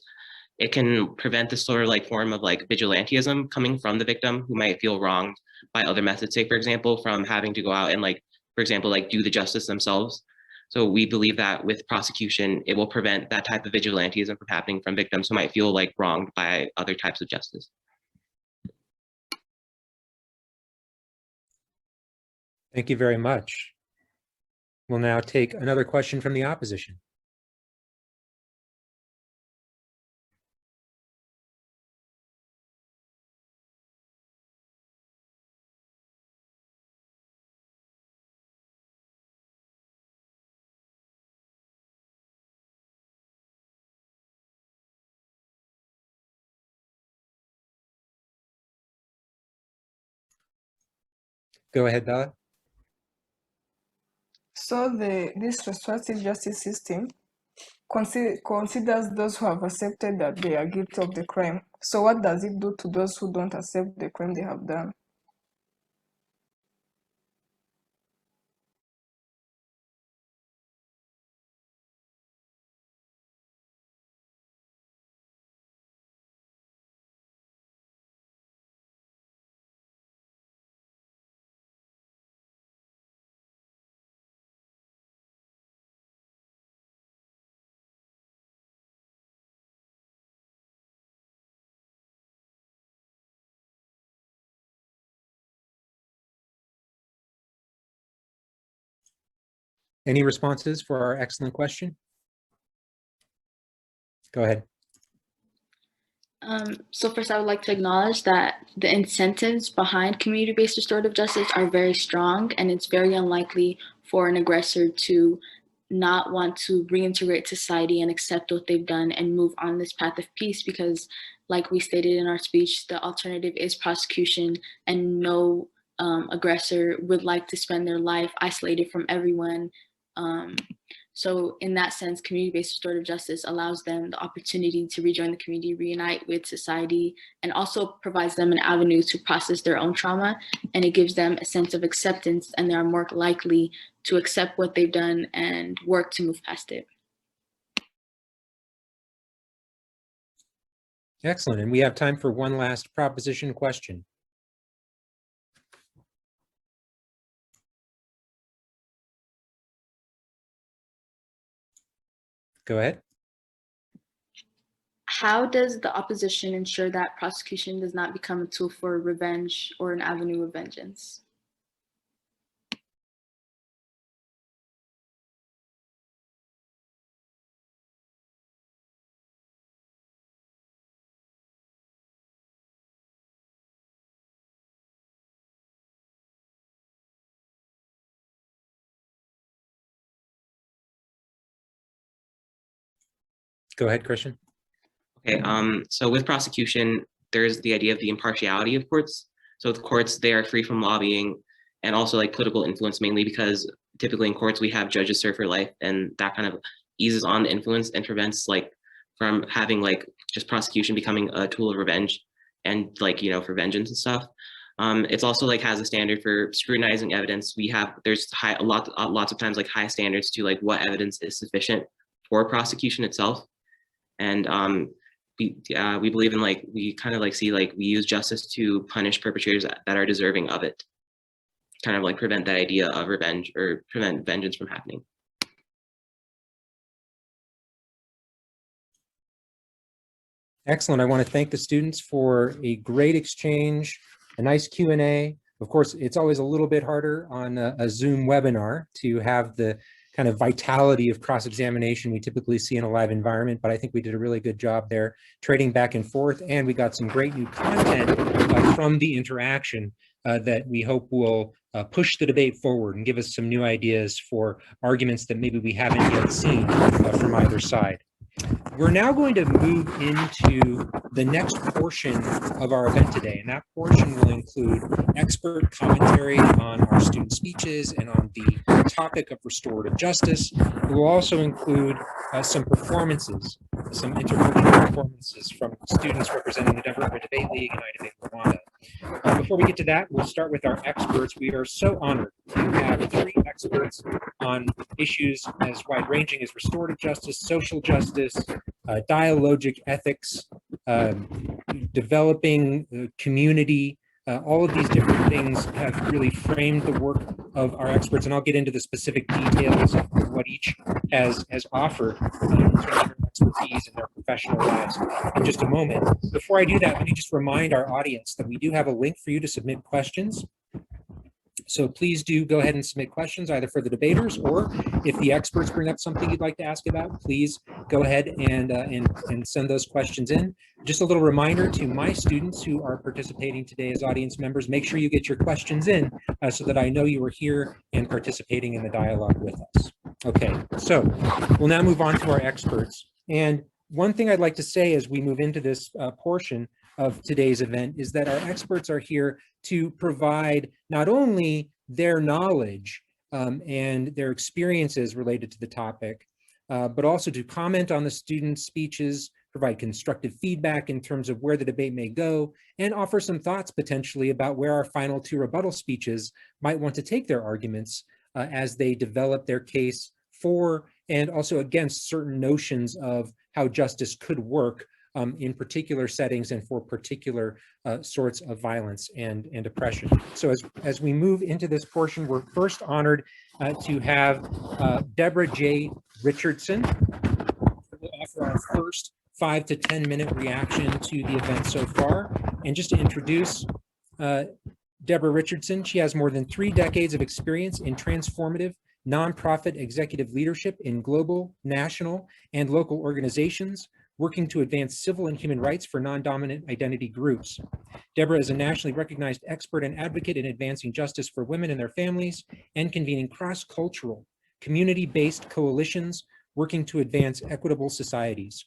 it can prevent this sort of like form of like vigilantism coming from the victim who might feel wronged by other methods, say, for example, from having to go out and like, for example, like do the justice themselves. So we believe that with prosecution, it will prevent that type of vigilantism from happening from victims who might feel like wronged by other types of justice. Thank you very much. We'll now take another question from the opposition. Go ahead, Bella. So this restorative justice system considers those who have accepted that they are guilty of the crime. So what does it do to those who don't accept the crime they have done? Any responses for our excellent question? Go ahead. So first, I would like to acknowledge that the incentives behind community-based restorative justice are very strong, and it's very unlikely for an aggressor to not want to reintegrate society and accept what they've done and move on this path of peace, because like we stated in our speech, the alternative is prosecution, and no aggressor would like to spend their life isolated from everyone. So in that sense, community-based restorative justice allows them the opportunity to rejoin the community, reunite with society, and also provides them an avenue to process their own trauma. And it gives them a sense of acceptance, and they are more likely to accept what they've done and work to move past it. Excellent. And we have time for one last proposition question. Go ahead. How does the opposition ensure that prosecution does not become a tool for revenge or an avenue of vengeance? Go ahead, Christian. Okay, so with prosecution, there's the idea of the impartiality of courts. So with courts, they are free from lobbying and also like political influence, mainly because typically in courts we have judges serve for life, and that kind of eases on the influence and prevents like from having like just prosecution becoming a tool of revenge and like, you know, for vengeance and stuff. It's also like has a standard for scrutinizing evidence. There's lots of times like high standards to like what evidence is sufficient for prosecution itself. And we believe in like, we kind of like see like we use justice to punish perpetrators that are deserving of it, kind of like prevent that idea of revenge or prevent vengeance from happening. Excellent. I want to thank the students for a great exchange, a nice Q&A. Of course, it's always a little bit harder on a Zoom webinar to have the kind of vitality of cross-examination we typically see in a live environment, but I think we did a really good job there trading back and forth, and we got some great new content from the interaction that we hope will push the debate forward and give us some new ideas for arguments that maybe we haven't yet seen from either side. We're now going to move into the next portion of our event today, and that portion will include expert commentary on our student speeches and on the topic of restorative justice. It will also include some performances, some intercultural performances from students representing the Denver Urban Debate League and iDebate Rwanda. Before we get to that, we'll start with our experts. We are so honored to have 3 experts on issues as wide-ranging as restorative justice, social justice, dialogic ethics, developing community. All of these different things have really framed the work of our experts, and I'll get into the specific details of what each has offered in terms of their expertise and their professional lives in just a moment. Before I do that, let me just remind our audience that we do have a link for you to submit questions. So please do go ahead and submit questions either for the debaters, or if the experts bring up something you'd like to ask about, please go ahead and send those questions in. Just a little reminder to my students who are participating today as audience members, make sure you get your questions in so that I know you are here and participating in the dialogue with us. Okay, so we'll now move on to our experts. And one thing I'd like to say as we move into this portion of today's event is that our experts are here to provide not only their knowledge and their experiences related to the topic, but also to comment on the students' speeches, provide constructive feedback in terms of where the debate may go, and offer some thoughts potentially about where our final 2 rebuttal speeches might want to take their arguments as they develop their case for and also against certain notions of how justice could work in particular settings and for particular sorts of violence and oppression. So as we move into this portion, we're first honored to have Deborah J. Richardson, who will offer our first 5 to 10 minute reaction to the event so far. And just to introduce Deborah Richardson, she has more than 3 decades of experience in transformative nonprofit executive leadership in global, national, and local organizations, working to advance civil and human rights for non-dominant identity groups. Deborah is a nationally recognized expert and advocate in advancing justice for women and their families and convening cross-cultural community-based coalitions working to advance equitable societies.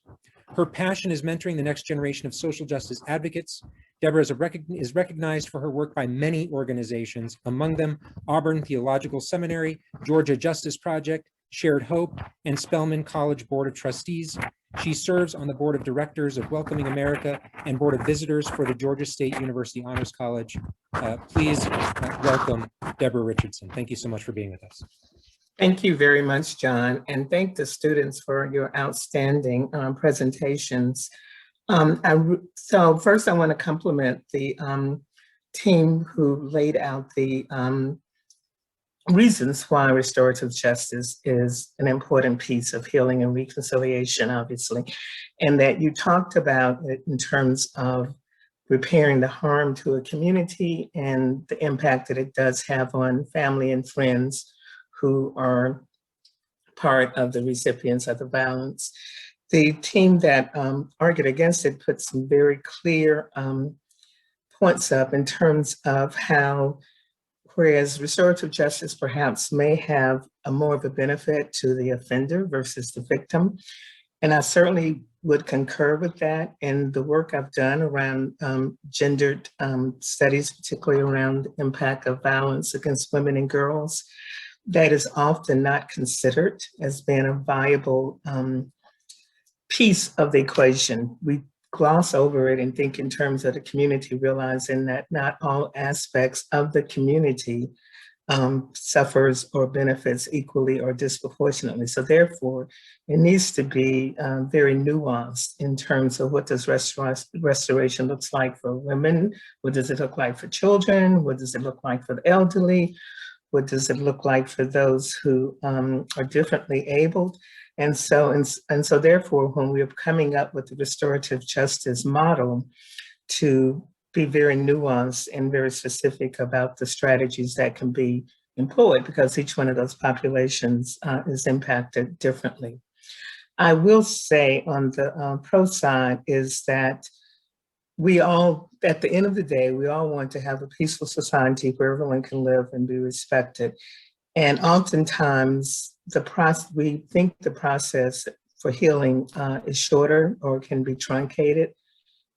Her passion is mentoring the next generation of social justice advocates. Deborah is recognized for her work by many organizations, among them Auburn Theological Seminary, Georgia Justice Project, Shared Hope, and Spelman College Board of Trustees. She serves on the Board of Directors of Welcoming America and Board of Visitors for the Georgia State University Honors College. Please welcome Deborah Richardson. Thank you so much for being with us. Thank you very much, John, and thank the students for your outstanding presentations. So first I want to compliment the team who laid out the reasons why restorative justice is an important piece of healing and reconciliation, obviously, and that you talked about it in terms of repairing the harm to a community and the impact that it does have on family and friends who are part of the recipients of the violence. The team that argued against it put some very clear points up in terms of how, whereas restorative justice perhaps may have a more of a benefit to the offender versus the victim. And I certainly would concur with that. And the work I've done around gendered studies, particularly around the impact of violence against women and girls, that is often not considered as being a viable piece of the equation. We gloss over it and think in terms of the community, realizing that not all aspects of the community suffers or benefits equally or disproportionately. So therefore, it needs to be very nuanced in terms of what does restoration looks like for women, what does it look like for children, what does it look like for the elderly, what does it look like for those who are differently abled? And so therefore, when we're coming up with the restorative justice model, to be very nuanced and very specific about the strategies that can be employed, because each one of those populations is impacted differently. I will say on the pro side is that we all, at the end of the day, we all want to have a peaceful society where everyone can live and be respected. And oftentimes, we think the process for healing is shorter or can be truncated,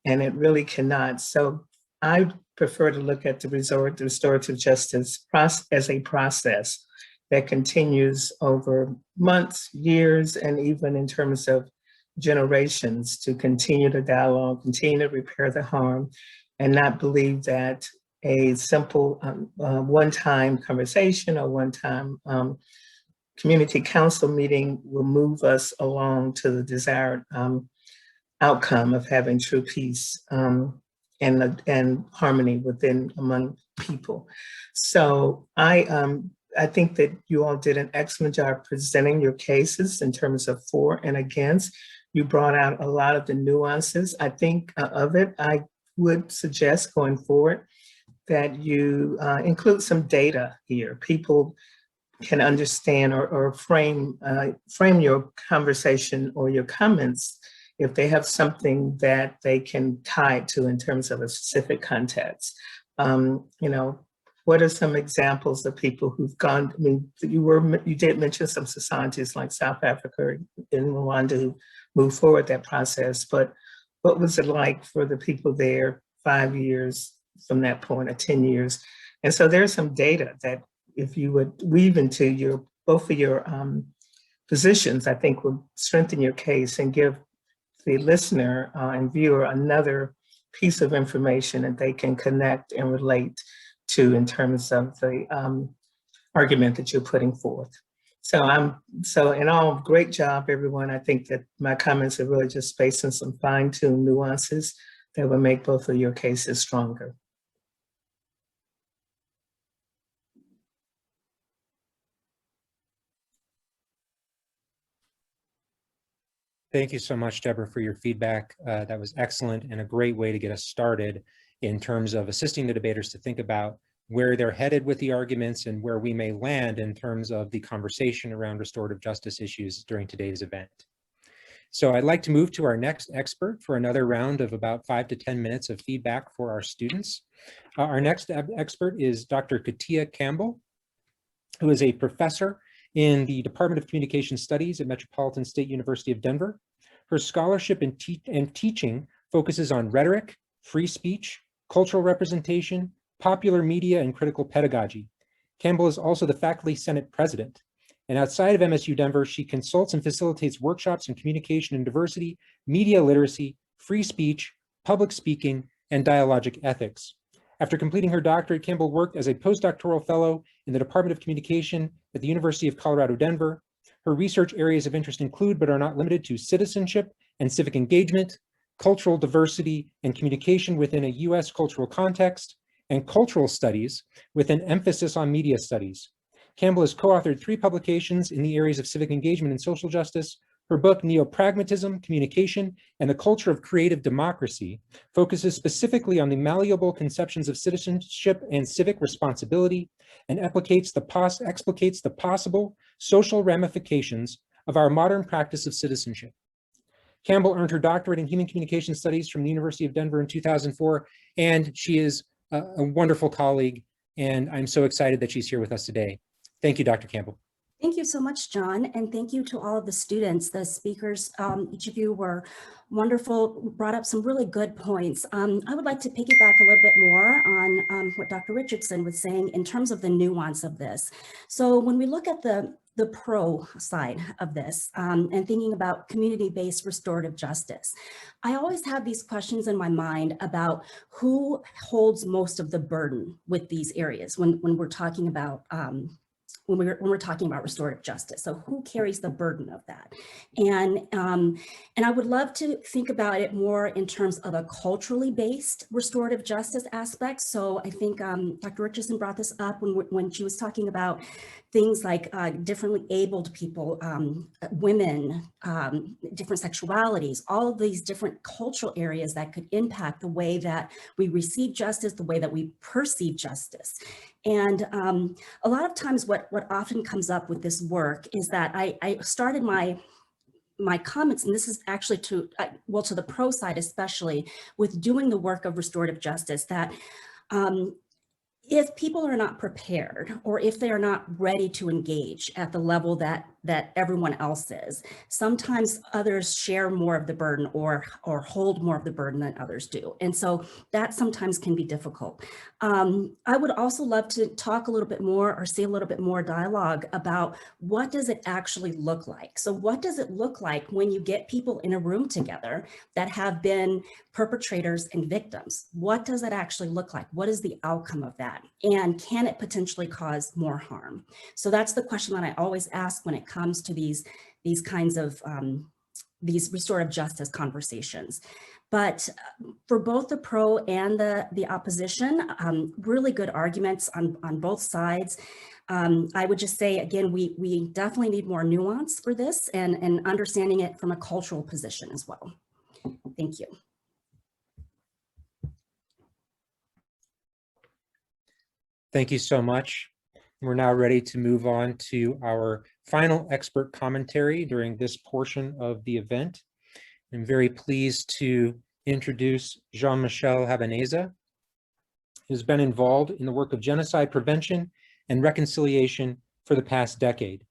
and it really cannot. So I prefer to look at the restorative justice as a process that continues over months, years, and even in terms of generations, to continue the dialogue, continue to repair the harm, and not believe that a simple one-time conversation or one-time community council meeting will move us along to the desired outcome of having true peace and harmony among people. So I think that you all did an excellent job presenting your cases in terms of for and against. You brought out a lot of the nuances, I think, of it. I would suggest going forward that you include some data here. People can understand or frame your conversation or your comments if they have something that they can tie it to in terms of a specific context. What are some examples of people who've gone? I mean, you did mention some societies like South Africa and Rwanda who moved forward that process, but what was it like for the people there 5 years from that point, or 10 years? And so there's some data that if you would weave into both of your positions, I think would strengthen your case and give the listener and viewer another piece of information that they can connect and relate to in terms of the argument that you're putting forth. So in all, great job, everyone. I think that my comments are really just based on some fine-tuned nuances that will make both of your cases stronger. Thank you so much, Deborah, for your feedback. That was excellent and a great way to get us started in terms of assisting the debaters to think about where they're headed with the arguments and where we may land in terms of the conversation around restorative justice issues during today's event. So I'd like to move to our next expert for another round of about 5 to 10 minutes of feedback for our students. Our next expert is Dr. Katia Campbell, who is a professor in the Department of Communication Studies at Metropolitan State University of Denver. Her scholarship and teaching focuses on rhetoric, free speech, cultural representation, popular media, and critical pedagogy. Campbell is also the Faculty Senate President. And outside of MSU Denver, she consults and facilitates workshops in communication and diversity, media literacy, free speech, public speaking, and dialogic ethics. After completing her doctorate, Campbell worked as a postdoctoral fellow in the Department of Communication at the University of Colorado, Denver. Her research areas of interest include, but are not limited to, citizenship and civic engagement, cultural diversity and communication within a U.S. cultural context, and cultural studies with an emphasis on media studies. Campbell has co-authored 3 publications in the areas of civic engagement and social justice. Her book, Neo-Pragmatism, Communication, and the Culture of Creative Democracy, focuses specifically on the malleable conceptions of citizenship and civic responsibility, and explicates the possible social ramifications of our modern practice of citizenship. Campbell earned her doctorate in human communication studies from the University of Denver in 2004, and she is a wonderful colleague, and I'm so excited that she's here with us today. Thank you, Dr. Campbell. Thank you so much, John, and thank you to all of the students, the speakers. Each of you were wonderful, brought up some really good points. I would like to piggyback a little bit more on what Dr. Richardson was saying in terms of the nuance of this. So when we look at the pro side of this and thinking about community-based restorative justice, I always have these questions in my mind about who holds most of the burden with these areas when we're talking about when we're talking about restorative justice. So who carries the burden of that? And I would love to think about it more in terms of a culturally based restorative justice aspect. So I think Dr. Richardson brought this up when she was talking about things like differently abled people, women, different sexualities, all of these different cultural areas that could impact the way that we receive justice, the way that we perceive justice. And a lot of times what often comes up with this work is that I started my comments, and this is actually to the pro side especially, with doing the work of restorative justice, that if people are not prepared, or if they are not ready to engage at the level that everyone else is, sometimes others share more of the burden or hold more of the burden than others do. And so that sometimes can be difficult. I would also love to talk a little bit more or see a little bit more dialogue about what does it actually look like? So what does it look like when you get people in a room together that have been perpetrators and victims? What does it actually look like? What is the outcome of that? And can it potentially cause more harm? So that's the question that I always ask when it comes to these kinds of these restorative justice conversations. But for both the pro and the opposition, really good arguments on both sides. I would just say, again, we definitely need more nuance for this and understanding it from a cultural position as well. Thank you. Thank you so much. We're now ready to move on to our final expert commentary during this portion of the event. I'm very pleased to introduce Jean-Michel Habaneza, who's been involved in the work of genocide prevention and reconciliation for the past decade.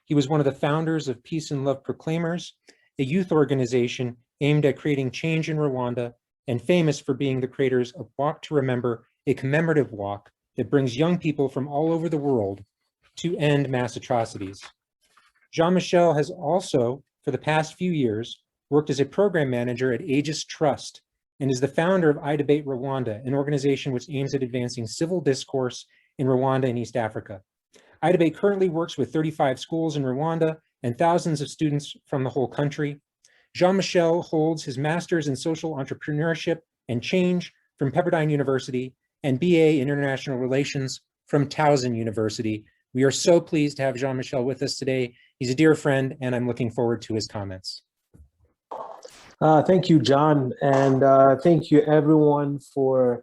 He was one of the founders of Peace and Love Proclaimers, a youth organization aimed at creating change in Rwanda, and famous for being the creators of Walk to Remember, a commemorative walk that brings young people from all over the world to end mass atrocities. Jean-Michel has also, for the past few years, worked as a program manager at Aegis Trust and is the founder of iDebate Rwanda, an organization which aims at advancing civil discourse in Rwanda and East Africa. iDebate currently works with 35 schools in Rwanda and thousands of students from the whole country. Jean-Michel holds his master's in social entrepreneurship and change from Pepperdine University and BA in International Relations from Towson University. We are so pleased to have Jean-Michel with us today. He's a dear friend, and I'm looking forward to his comments. Thank you, John, and thank you everyone for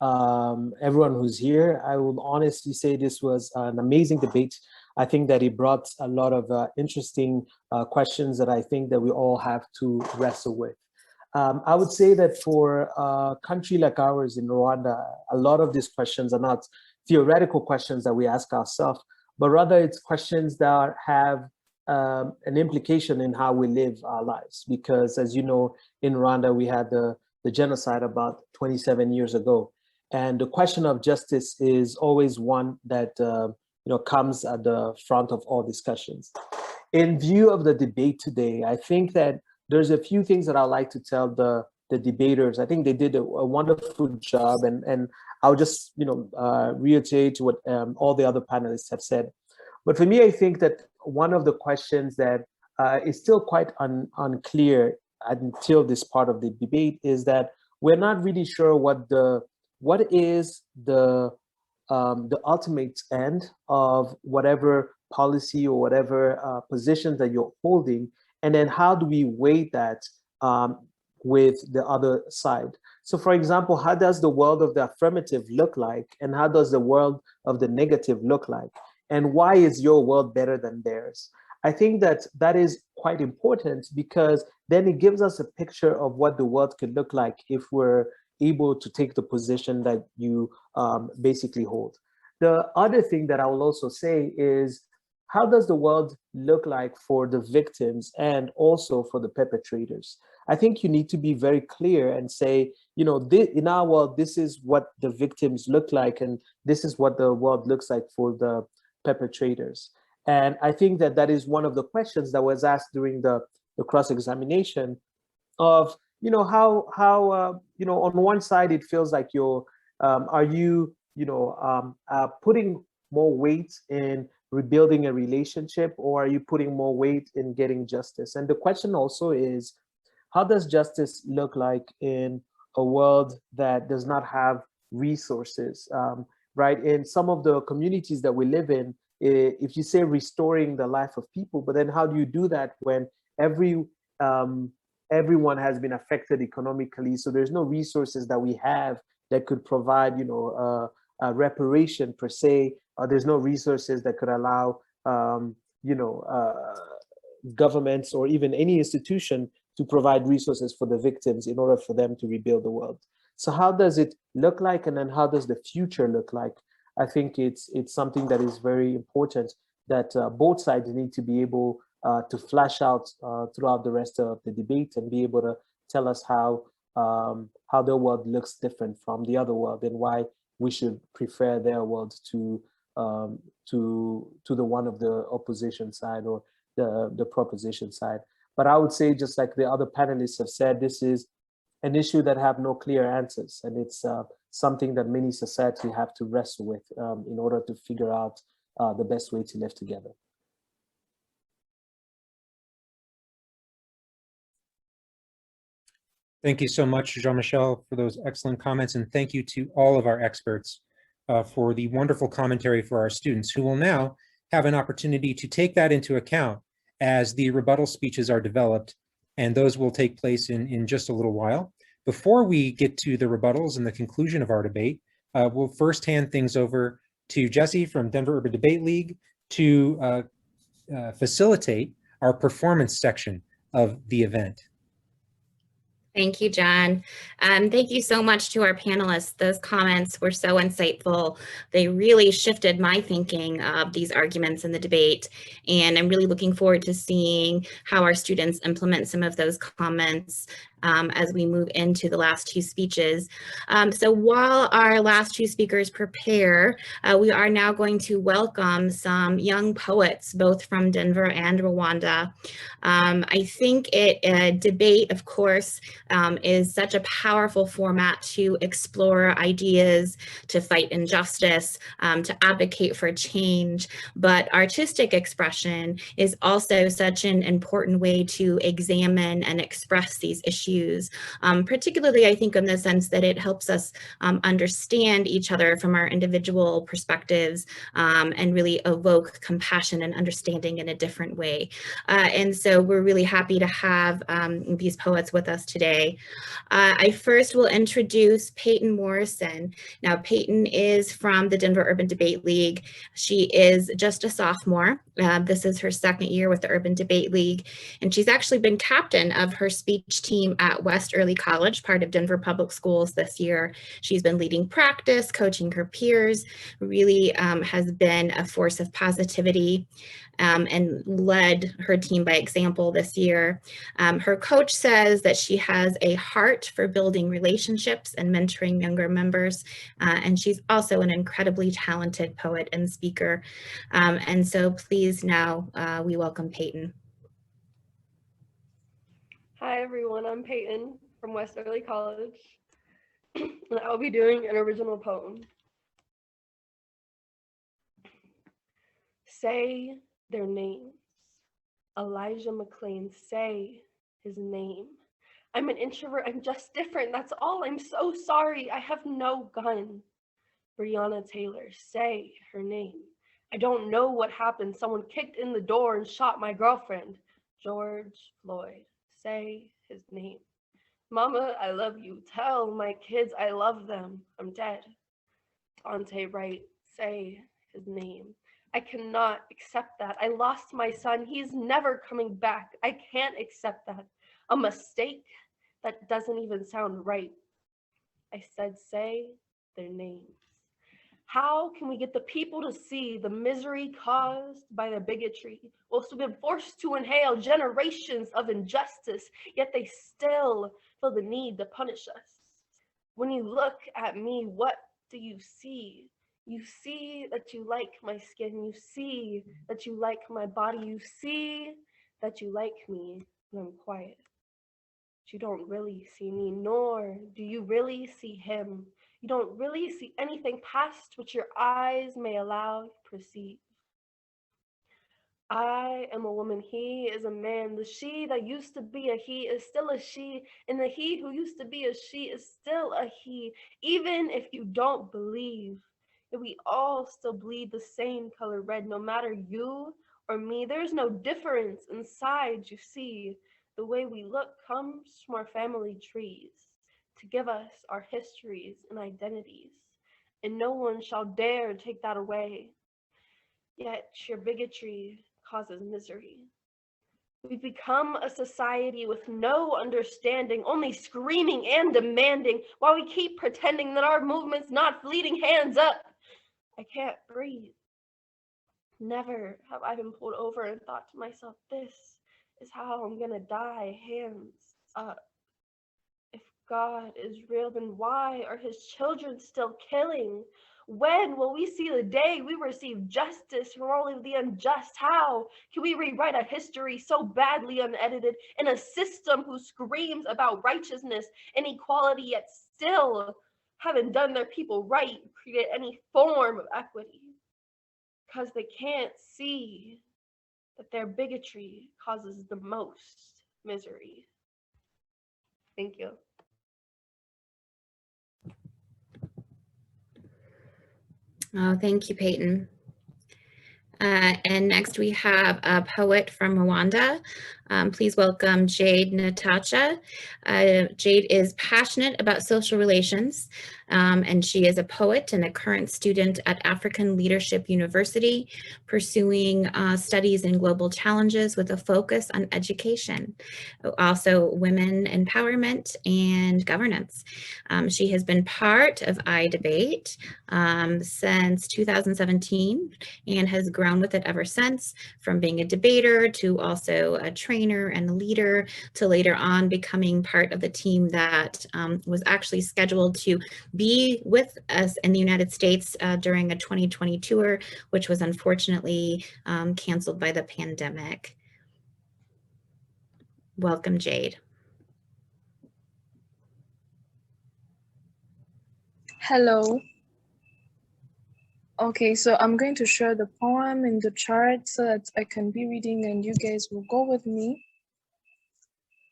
everyone who's here. I will honestly say this was an amazing debate. I think that it brought a lot of interesting questions that I think that we all have to wrestle with. I would say that for a country like ours in Rwanda, a lot of these questions are not theoretical questions that we ask ourselves, but rather it's questions that have an implication in how we live our lives. Because as you know, in Rwanda, we had the genocide about 27 years ago. And the question of justice is always one that comes at the front of all discussions. In view of the debate today, I think that there's a few things that I'd like to tell the debaters. I think they did a wonderful job, and I'll just reiterate what all the other panelists have said. But for me, I think that one of the questions that is still quite unclear until this part of the debate is that we're not really sure what is the ultimate end of whatever policy or whatever position that you're holding, and then how do we weigh that with the other side? So for example, how does the world of the affirmative look like, and how does the world of the negative look like, and why is your world better than theirs? I think that is quite important, because then it gives us a picture of what the world could look like if we're able to take the position that you basically hold. The other thing that I will also say is, how does the world look like for the victims and also for the perpetrators? I think you need to be very clear and say, in our world, this is what the victims look like, and this is what the world looks like for the perpetrators. And I think that is one of the questions that was asked during the cross-examination of, how on one side it feels like are you putting more weight in rebuilding a relationship, or are you putting more weight in getting justice? And the question also is, how does justice look like in a world that does not have resources, right? In some of the communities that we live in, if you say restoring the life of people, but then how do you do that when everyone has been affected economically? So there's no resources that we have that could provide, a reparation per se. There's no resources that could allow, governments or even any institution to provide resources for the victims in order for them to rebuild the world. So how does it look like, and then how does the future look like? I think it's something that is very important that both sides need to be able to flesh out throughout the rest of the debate, and be able to tell us how their world looks different from the other world, and why we should prefer their world to the one of the opposition side or the proposition side. But I would say, just like the other panelists have said, this is an issue that have no clear answers, and it's something that many society have to wrestle with in order to figure out the best way to live together. Thank you so much, Jean-Michel, for those excellent comments, and thank you to all of our experts for the wonderful commentary for our students, who will now have an opportunity to take that into account as the rebuttal speeches are developed, and those will take place in just a little while. Before we get to the rebuttals and the conclusion of our debate, we'll first hand things over to Jesse from Denver Urban Debate League to facilitate our performance section of the event. Thank you, John. Thank you so much to our panelists. Those comments were so insightful. They really shifted my thinking of these arguments in the debate. And I'm really looking forward to seeing how our students implement some of those comments as we move into the last two speeches. So while our last two speakers prepare, we are now going to welcome some young poets, both from Denver and Rwanda. I think debate, of course, is such a powerful format to explore ideas, to fight injustice, to advocate for change. But artistic expression is also such an important way to examine and express these issues. Particularly, I think, in the sense that it helps us understand each other from our individual perspectives and really evoke compassion and understanding in a different way. And so we're really happy to have these poets with us today. I first will introduce Peyton Morrison. Now, Peyton is from the Denver Urban Debate League. She is just a sophomore. This is her second year with the Urban Debate League, and she's actually been captain of her speech team at West Early College, part of Denver Public Schools this year. She's been leading practice, coaching her peers, really has been a force of positivity and led her team by example this year. Her coach says that she has a heart for building relationships and mentoring younger members, and she's also an incredibly talented poet and speaker. And so please now we welcome Peyton. Hi everyone, I'm Peyton from West Early College, and I'll be doing an original poem. Say their names. Elijah McClain, say his name. I'm an introvert, I'm just different, that's all, I'm so sorry, I have no gun. Breonna Taylor, say her name. I don't know what happened, someone kicked in the door and shot my girlfriend. George Floyd, say his name. Mama, I love you, tell my kids I love them, I'm dead. Dante Wright, say his name. I cannot accept that. I lost my son. He's never coming back. I can't accept that. A mistake? That doesn't even sound right. I said, say their names. How can we get the people to see the misery caused by their bigotry? Whilst we've been forced to inhale generations of injustice, yet they still feel the need to punish us. When you look at me, what do you see? You see that you like my skin. You see that you like my body. You see that you like me when I'm quiet. But you don't really see me, nor do you really see him. You don't really see anything past what your eyes may allow you to perceive. I am a woman, he is a man. The she that used to be a he is still a she, and the he who used to be a she is still a he. Even if you don't believe that we all still bleed the same color red, no matter you or me, there's no difference inside, you see. The way we look comes from our family trees to give us our histories and identities, and no one shall dare take that away. Yet your bigotry causes misery. We've become a society with no understanding, only screaming and demanding, while we keep pretending that our movement's not fleeting. Hands up! I can't breathe. Never have I been pulled over and thought to myself, this is how I'm gonna die. Hands up. If God is real, then why are his children still killing? When will we see the day we receive justice from all of the unjust? How can we rewrite a history so badly unedited in a system who screams about righteousness and equality, yet still haven't done their people right, create any form of equity? Because they can't see that their bigotry causes the most misery. Thank you. Oh, thank you, Peyton. And next we have a poet from Rwanda. Please welcome Jade Natacha. Jade is passionate about social relations, and she is a poet and a current student at African Leadership University, pursuing studies in global challenges with a focus on education, also women empowerment and governance. She has been part of iDebate since 2017 and has grown with it ever since, from being a debater to also a trainer and a leader, to later on becoming part of the team that was actually scheduled to be with us in the United States during a 2020 tour, which was unfortunately canceled by the pandemic. Welcome, Jade. Hello. Okay, so I'm going to share the poem in the chart so that I can be reading and you guys will go with me.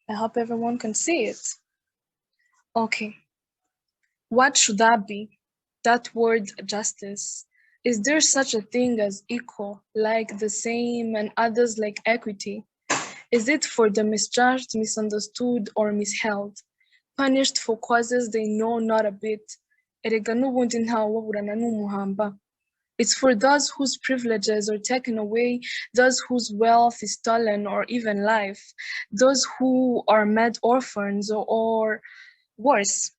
I hope everyone can see it. Okay. What should that be? That word justice. Is there such a thing as equal, like the same, and others like equity? Is it for the misjudged, misunderstood, or misheld, punished for causes they know not a bit? Erega n'ubundi ntawe uburana n'umuhamba. It's for those whose privileges are taken away, those whose wealth is stolen or even life, those who are made orphans or worse.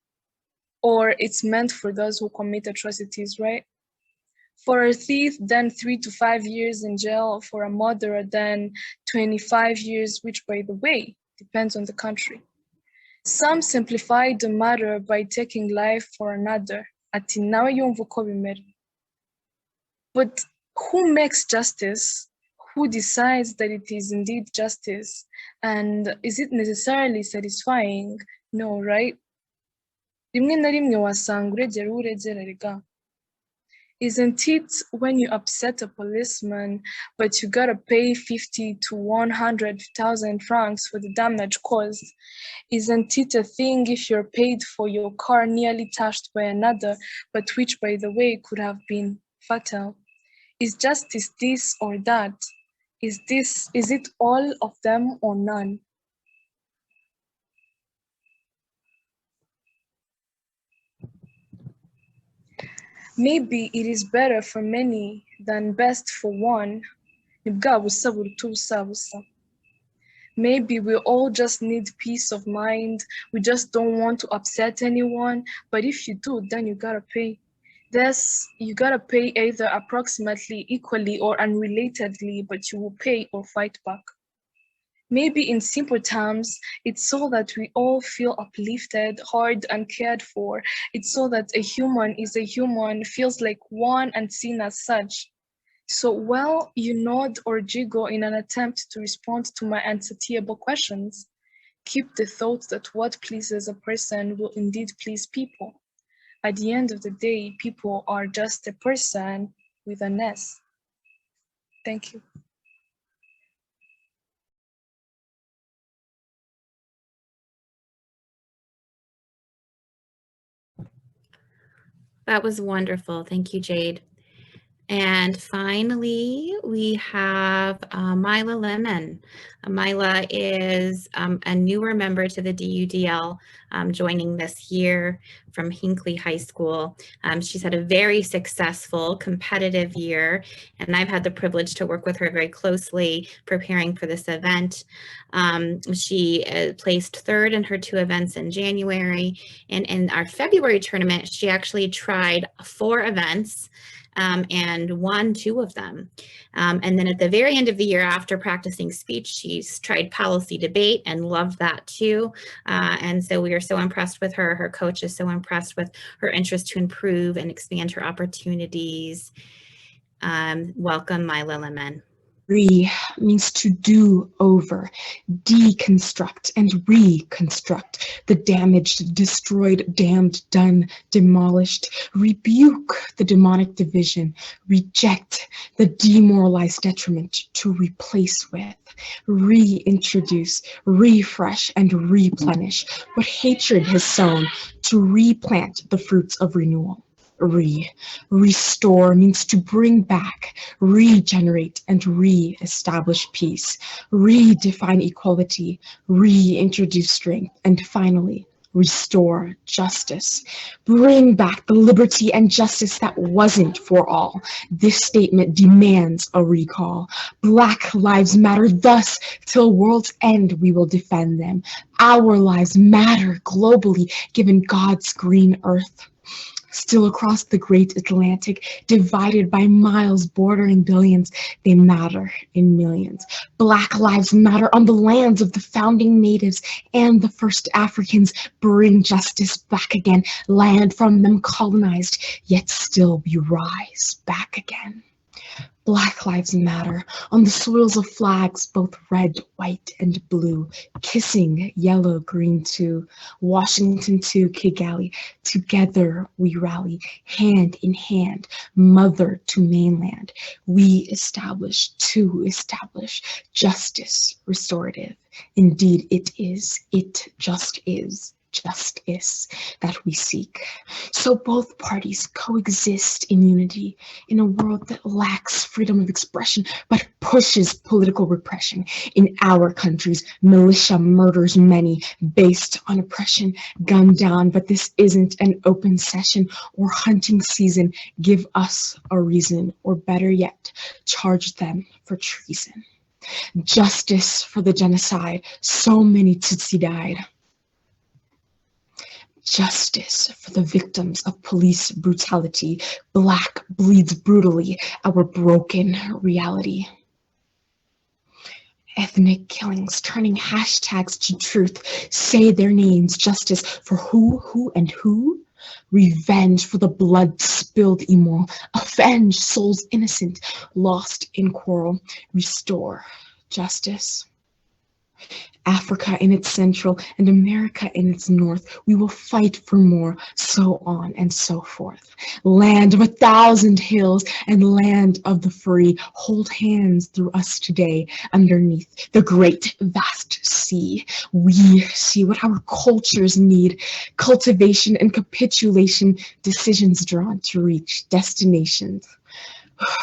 Or it's meant for those who commit atrocities, right? For a thief, then 3 to 5 years in jail. For a murderer, then 25 years, which, by the way, depends on the country. Some simplify the matter by taking life for another. Ati nawe yumva uko bimera. But who makes justice? Who decides that it is indeed justice? And is it necessarily satisfying? No, right? Rimwe na rimwe wasanga uregera uwo uregera rega. Isn't it when you upset a policeman, but you gotta pay 50 to 100,000 francs for the damage caused? Isn't it a thing if you're paid for your car nearly touched by another, but which, by the way, could have been fatal? Is justice this or that? Is it all of them or none? Maybe it is better for many than best for one. Ni bwa busa buruta ubusa busa. Maybe we all just need peace of mind. We just don't want to upset anyone. But if you do, then you gotta pay. Thus, you gotta pay either approximately equally or unrelatedly, but you will pay or fight back. Maybe in simple terms, it's so that we all feel uplifted, heard, and cared for. It's so that a human is a human, feels like one and seen as such. So while you nod or jiggle in an attempt to respond to my unsatiable questions, keep the thought that what pleases a person will indeed please people. At the end of the day, people are just a person with an S. Thank you. That was wonderful. Thank you, Jade. And finally, we have Mila Lemon. Mila is a newer member to the DUDL, joining this year from Hinckley High School. She's had a very successful, competitive year, and I've had the privilege to work with her very closely preparing for this event. She placed third in her 2 events in January, and in our February tournament, she actually tried 4 events and won 2 of them. And then at the very end of the year, after practicing speech, she's tried policy debate and loved that too. And so we are so impressed with her. Her coach is so impressed with her interest to improve and expand her opportunities. Welcome, Mila Lemon. Re means to do over, deconstruct and reconstruct the damaged, destroyed, damned, done, demolished, rebuke the demonic division, reject the demoralized detriment to replace with, reintroduce, refresh, and replenish what hatred has sown, to replant the fruits of renewal. Restore means to bring back, regenerate, and re-establish peace, redefine equality, reintroduce strength, and finally, restore justice. Bring back the liberty and justice that wasn't for all. This statement demands a recall. Black lives matter, thus, till world's end we will defend them. Our lives matter globally, given God's green earth. Still across the great Atlantic, divided by miles bordering billions, they matter in millions. Black lives matter on the lands of the founding natives and the first Africans. Bring justice back again, land from them colonized, yet still we rise back again. Black lives matter on the soils of flags, both red, white, and blue, kissing yellow, green too, Washington to Kigali. Together we rally, hand in hand, mother to mainland. We establish to establish justice restorative. Indeed it is, it just is. justice that we seek. So both parties coexist in unity in a world that lacks freedom of expression but pushes political repression. In our countries, militia murders many based on oppression, gunned down, but this isn't an open session or hunting season. Give us a reason, or better yet, charge them for treason. Justice for the genocide, so many Tutsi died. Justice for the victims of police brutality. Black bleeds brutally, our broken reality. Ethnic killings, turning hashtags to truth. Say their names, justice for who, and who? Revenge for the blood spilled immoral. Avenge souls innocent, lost in quarrel. Restore justice. Africa in its central and America in its north. We will fight for more, so on and so forth. Land of 1,000 hills and land of the free, hold hands through us today underneath the great vast sea. We see what our cultures need, cultivation and capitulation, decisions drawn to reach destinations.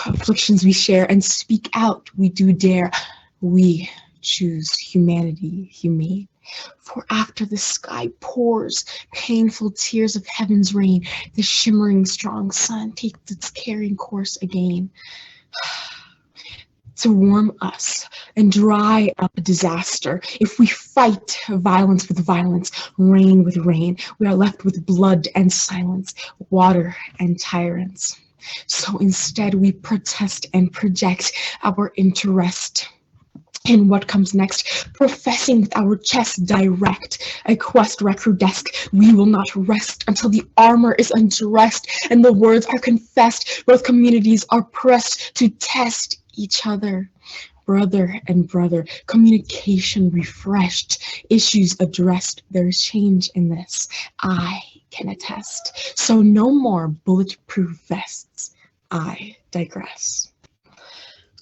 Afflictions we share and speak out, we do dare. We choose humanity humane. For after the sky pours painful tears of heaven's rain, the shimmering strong sun takes its carrying course again to warm us and dry up disaster. If we fight violence with violence, rain with rain, we are left with blood and silence, water and tyrants. So instead we protest and project our interest in what comes next, professing with our chest direct, a quest recrudesque. We will not rest until the armor is undressed and the words are confessed. Both communities are pressed to test each other. Brother and brother, communication refreshed, issues addressed. There is change in this, I can attest. So no more bulletproof vests. I digress.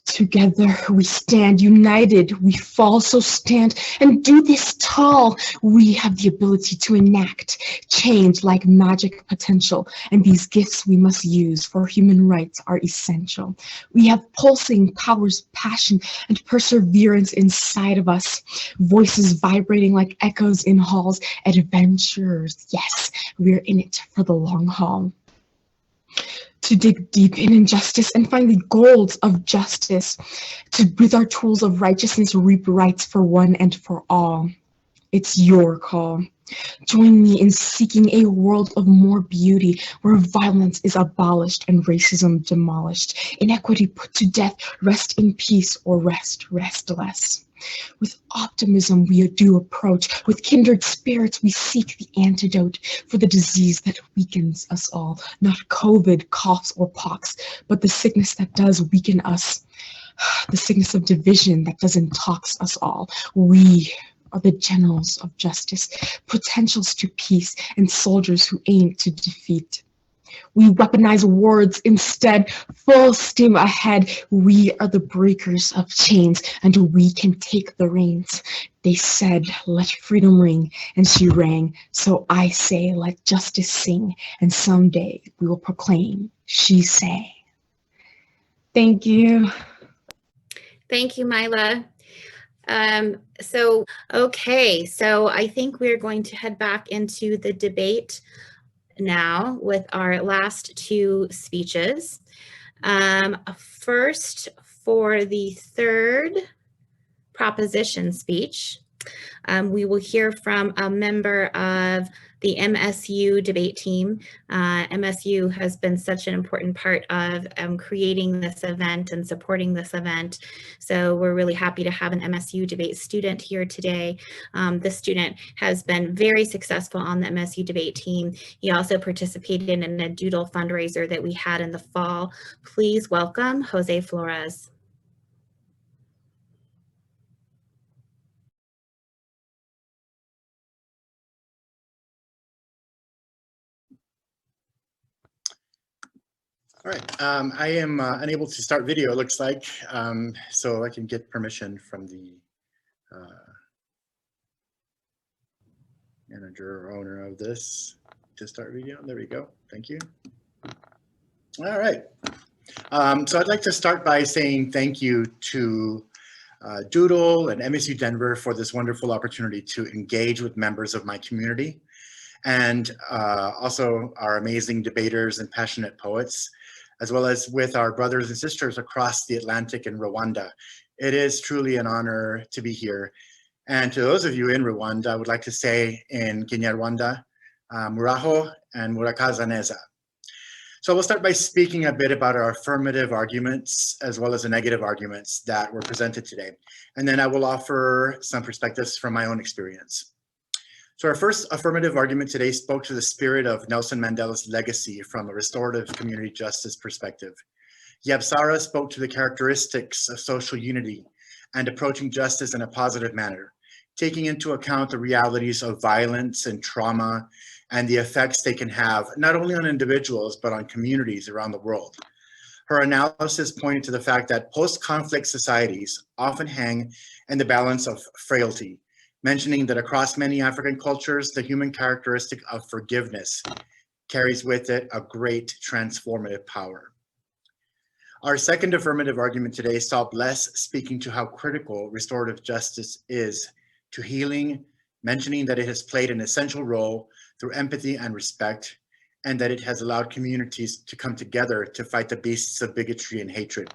Together we stand, united we fall, so stand and do this tall. We have the ability to enact change like magic potential, and these gifts we must use, for human rights are essential. We have pulsing powers, passion, and perseverance inside of us, voices vibrating like echoes in halls, adventurers, yes, we're in it for the long haul. To dig deep in injustice and find the gold of justice, to with our tools of righteousness reap rights for one and for all. It's your call. Join me in seeking a world of more beauty, where violence is abolished and racism demolished, inequity put to death, rest in peace or rest restless. With optimism we do approach, with kindred spirits we seek the antidote for the disease that weakens us all. Not COVID, coughs, or pox, but the sickness that does weaken us, the sickness of division that does intox us all. We are the generals of justice, potentials to peace, and soldiers who aim to defeat. We weaponize words instead, full steam ahead. We are the breakers of chains, and we can take the reins. They said, let freedom ring, and she rang. So I say, let justice sing, and someday we will proclaim, she sang. Thank you. Thank you, Mila. Okay, so I think we're going to head back into the debate now with our last two speeches. First, for the third proposition speech, we will hear from a member of the MSU debate team. MSU has been such an important part of creating this event and supporting this event. So we're really happy to have an MSU debate student here today. This student has been very successful on the MSU debate team. He also participated in a doodle fundraiser that we had in the fall. Please welcome Jose Flores. All right, I am unable to start video, it looks like, so I can get permission from the manager or owner of this to start video. There we go. Thank you. All right. So I'd like to start by saying thank you to Doodle and MSU Denver for this wonderful opportunity to engage with members of my community, and also our amazing debaters and passionate poets, as well as with our brothers and sisters across the Atlantic in Rwanda. It is truly an honor to be here. And to those of you in Rwanda, I would like to say in Kinyarwanda, Muraho and Murakaza neza. So we'll start by speaking a bit about our affirmative arguments as well as the negative arguments that were presented today. And then I will offer some perspectives from my own experience. So our first affirmative argument today spoke to the spirit of Nelson Mandela's legacy from a restorative community justice perspective. Yabsara spoke to the characteristics of social unity and approaching justice in a positive manner, taking into account the realities of violence and trauma and the effects they can have not only on individuals, but on communities around the world. Her analysis pointed to the fact that post-conflict societies often hang in the balance of frailty, mentioning that across many African cultures, the human characteristic of forgiveness carries with it a great transformative power. Our second affirmative argument today saw Bless speaking to how critical restorative justice is to healing, mentioning that it has played an essential role through empathy and respect, and that it has allowed communities to come together to fight the beasts of bigotry and hatred.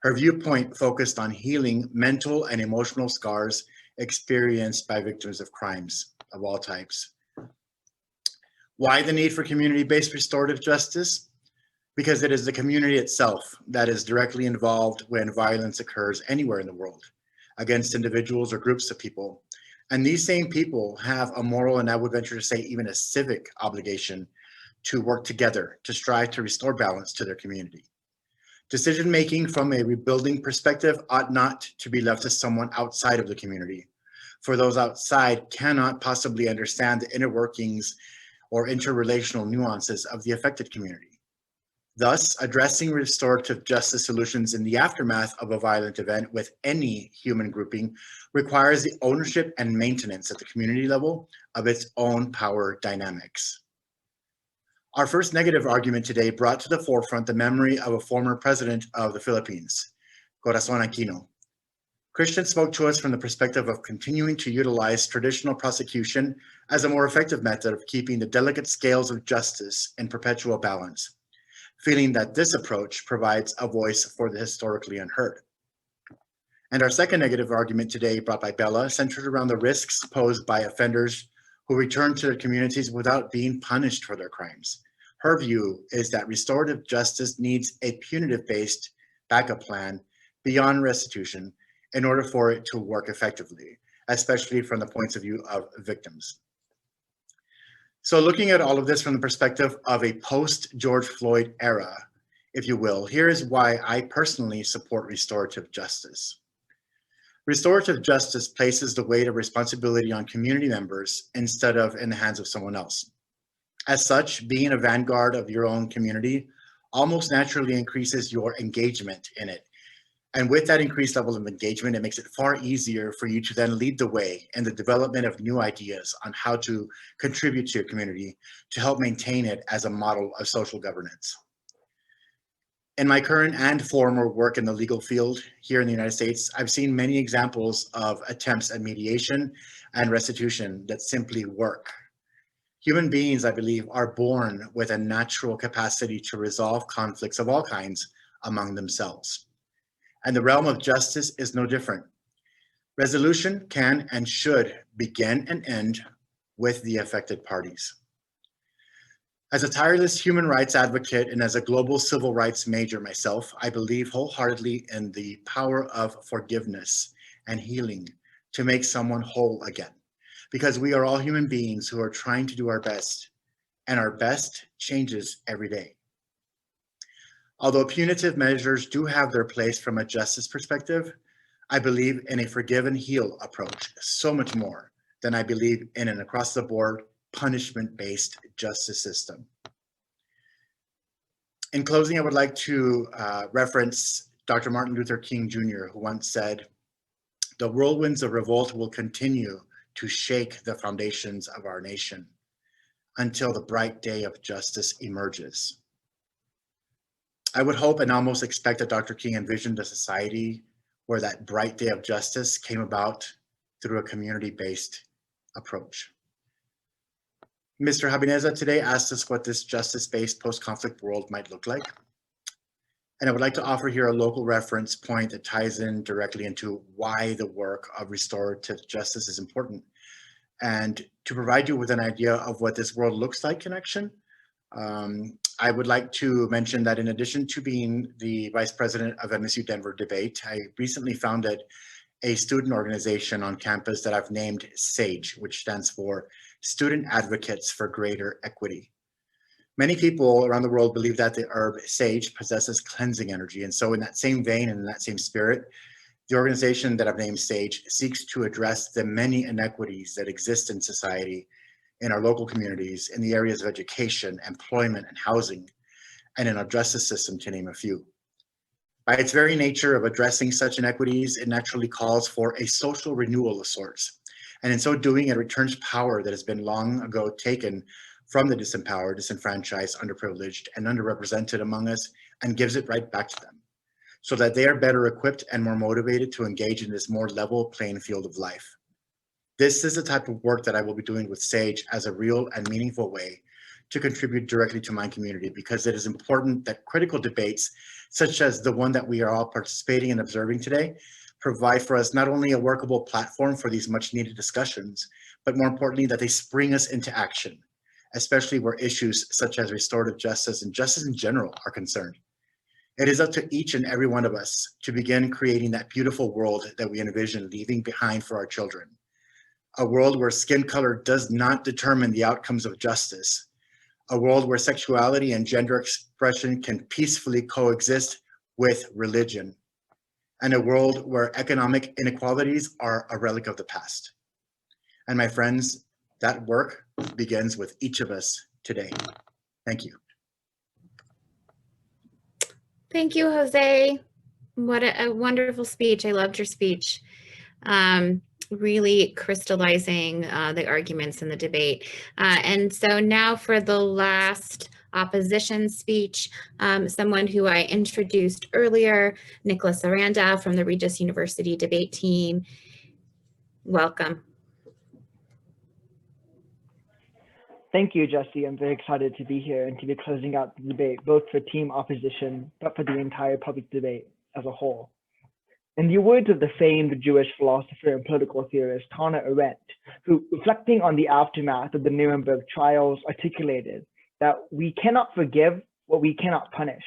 Her viewpoint focused on healing mental and emotional scars experienced by victims of crimes of all types. Why the need for community-based restorative justice? Because it is the community itself that is directly involved when violence occurs anywhere in the world against individuals or groups of people. And these same people have a moral, and I would venture to say even a civic obligation to work together to strive to restore balance to their community. Decision-making from a rebuilding perspective ought not to be left to someone outside of the community, for those outside cannot possibly understand the inner workings or interrelational nuances of the affected community. Thus, addressing restorative justice solutions in the aftermath of a violent event with any human grouping requires the ownership and maintenance at the community level of its own power dynamics. Our first negative argument today brought to the forefront the memory of a former president of the Philippines, Corazon Aquino. Christian spoke to us from the perspective of continuing to utilize traditional prosecution as a more effective method of keeping the delicate scales of justice in perpetual balance, feeling that this approach provides a voice for the historically unheard. And our second negative argument today, brought by Bella, centered around the risks posed by offenders who return to their communities without being punished for their crimes. Her view is that restorative justice needs a punitive-based backup plan beyond restitution in order for it to work effectively, especially from the points of view of victims. So looking at all of this from the perspective of a post-George Floyd era, if you will, here is why I personally support restorative justice. Restorative justice places the weight of responsibility on community members instead of in the hands of someone else. As such, being a vanguard of your own community almost naturally increases your engagement in it. And with that increased level of engagement, it makes it far easier for you to then lead the way in the development of new ideas on how to contribute to your community to help maintain it as a model of social governance. In my current and former work in the legal field here in the United States, I've seen many examples of attempts at mediation and restitution that simply work. Human beings, I believe, are born with a natural capacity to resolve conflicts of all kinds among themselves. And the realm of justice is no different. Resolution can and should begin and end with the affected parties. As a tireless human rights advocate and as a global civil rights major myself, I believe wholeheartedly in the power of forgiveness and healing to make someone whole again. Because we are all human beings who are trying to do our best, and our best changes every day. Although punitive measures do have their place from a justice perspective, I believe in a forgive and heal approach so much more than I believe in an across-the-board punishment-based justice system. In closing, I would like to reference Dr. Martin Luther King Jr., who once said, "The whirlwinds of revolt will continue to shake the foundations of our nation until the bright day of justice emerges. I would hope and almost expect that Dr. King envisioned a society where that bright day of justice came about through a community-based approach. Mr. Habineza today asked us what this justice-based post-conflict world might look like. And I would like to offer here a local reference point that ties in directly into why the work of restorative justice is important. And to provide you with an idea of what this world looks like in action, I would like to mention that in addition to being the vice president of MSU Denver Debate, I recently founded a student organization on campus that I've named SAGE, which stands for Student Advocates for Greater Equity. Many people around the world believe that the herb sage possesses cleansing energy. And so in that same vein and in that same spirit, the organization that I've named SAGE seeks to address the many inequities that exist in society, in our local communities, in the areas of education, employment, and housing, and in our justice system, to name a few. By its very nature of addressing such inequities, it naturally calls for a social renewal of sorts. And in so doing, it returns power that has been long ago taken from the disempowered, disenfranchised, underprivileged, and underrepresented among us, and gives it right back to them, so that they are better equipped and more motivated to engage in this more level playing field of life. This is the type of work that I will be doing with SAGE as a real and meaningful way to contribute directly to my community, because it is important that critical debates, such as the one that we are all participating and observing today, provide for us not only a workable platform for these much needed discussions, but more importantly, that they spring us into action, especially where issues such as restorative justice and justice in general are concerned. It is up to each and every one of us to begin creating that beautiful world that we envision leaving behind for our children. A world where skin color does not determine the outcomes of justice. A world where sexuality and gender expression can peacefully coexist with religion. And a world where economic inequalities are a relic of the past. And my friends, that work begins with each of us today. Thank you. Thank you, Jose. What a wonderful speech. I loved your speech. Really crystallizing the arguments in the debate. And so now for the last opposition speech, someone who I introduced earlier, Nicholas Aranda from the Regis University debate team. Welcome. Thank you, Jesse. I'm very excited to be here and to be closing out the debate, both for team opposition, but for the entire public debate as a whole. In the words of the famed Jewish philosopher and political theorist Hannah Arendt, who, reflecting on the aftermath of the Nuremberg trials, articulated that we cannot forgive what we cannot punish.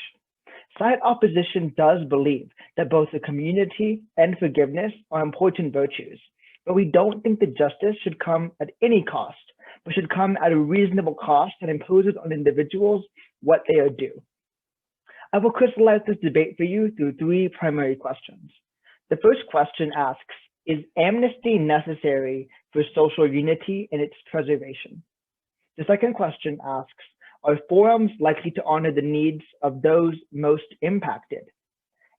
Side opposition does believe that both the community and forgiveness are important virtues, but we don't think that justice should come at any cost, but should come at a reasonable cost that imposes on individuals what they are due. I will crystallize this debate for you through three primary questions. The first question asks, is amnesty necessary for social unity and its preservation? The second question asks, are forums likely to honor the needs of those most impacted?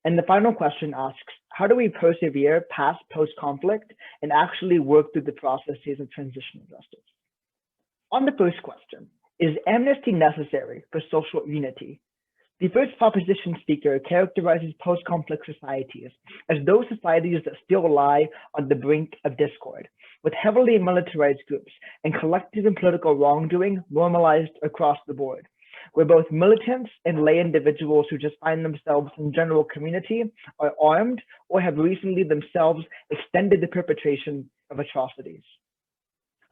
And the final question asks, how do we persevere past post-conflict and actually work through the processes of transitional justice? On the first question, is amnesty necessary for social unity? The first proposition speaker characterizes post-conflict societies as those societies that still lie on the brink of discord, with heavily militarized groups and collective and political wrongdoing normalized across the board, where both militants and lay individuals who just find themselves in general community are armed or have recently themselves extended the perpetration of atrocities.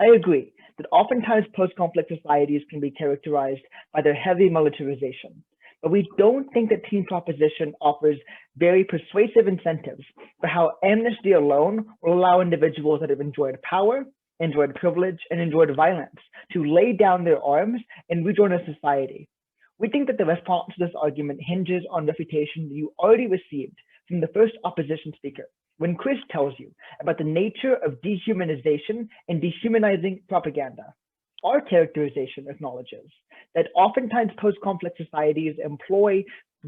I agree that oftentimes post-conflict societies can be characterized by their heavy militarization, but we don't think that team proposition offers very persuasive incentives for how amnesty alone will allow individuals that have enjoyed power, enjoyed privilege, and enjoyed violence to lay down their arms and rejoin a society. We think that the response to this argument hinges on refutation that you already received from the first opposition speaker, when Chris tells you about the nature of dehumanization and dehumanizing propaganda. Our characterization acknowledges that oftentimes post-conflict societies employ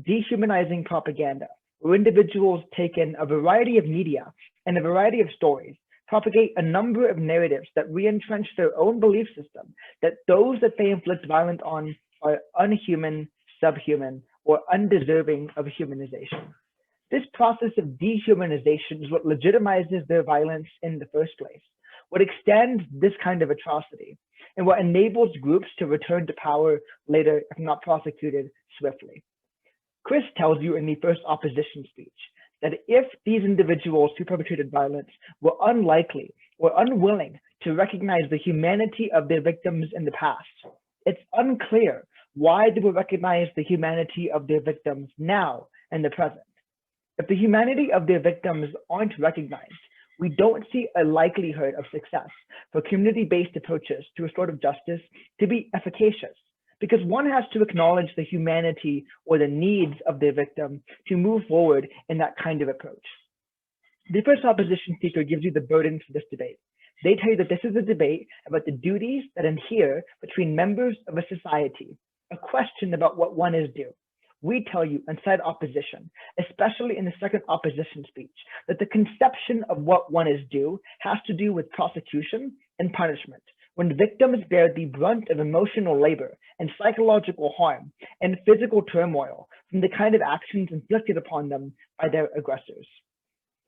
dehumanizing propaganda, where individuals take in a variety of media and a variety of stories, propagate a number of narratives that re-entrench their own belief system that those that they inflict violence on are unhuman, subhuman, or undeserving of humanization. This process of dehumanization is what legitimizes their violence in the first place, what extends this kind of atrocity, and what enables groups to return to power later if not prosecuted swiftly. Chris tells you in the first opposition speech that if these individuals who perpetrated violence were unlikely or unwilling to recognize the humanity of their victims in the past, it's unclear why they will recognize the humanity of their victims now in the present. If the humanity of their victims aren't recognized, we don't see a likelihood of success for community-based approaches to restorative justice to be efficacious, because one has to acknowledge the humanity or the needs of their victim to move forward in that kind of approach. The first opposition speaker gives you the burden for this debate. They tell you that this is a debate about the duties that adhere between members of a society, a question about what one is due. We tell you inside opposition, especially in the second opposition speech, that the conception of what one is due has to do with prosecution and punishment, when victims bear the brunt of emotional labor and psychological harm and physical turmoil from the kind of actions inflicted upon them by their aggressors.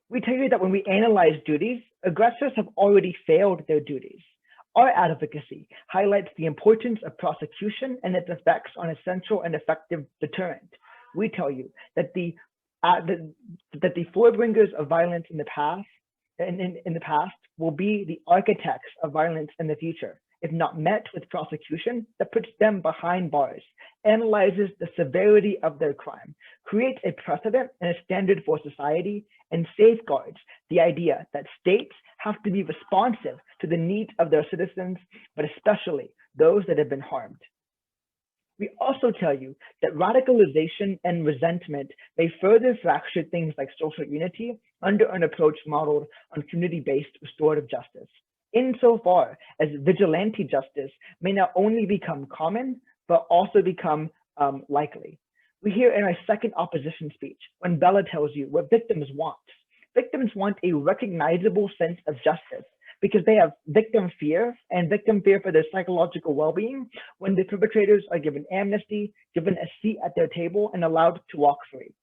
We tell you that when we analyze duties, aggressors have already failed their duties. Our advocacy highlights the importance of prosecution and its effects on essential and effective deterrent. We tell you that the forebringers of violence in the past will be the architects of violence in the future, if not met with prosecution that puts them behind bars, analyzes the severity of their crime, creates a precedent and a standard for society, and safeguards the idea that states have to be responsive to the needs of their citizens, but especially those that have been harmed. We also tell you that radicalization and resentment may further fracture things like social unity under an approach modeled on community-based restorative justice, insofar as vigilante justice may not only become common, but also become likely. We hear in our second opposition speech, when Bella tells you what victims want. Victims want a recognizable sense of justice because they have victim fear and victim fear for their psychological well-being when the perpetrators are given amnesty, given a seat at their table, and allowed to walk free.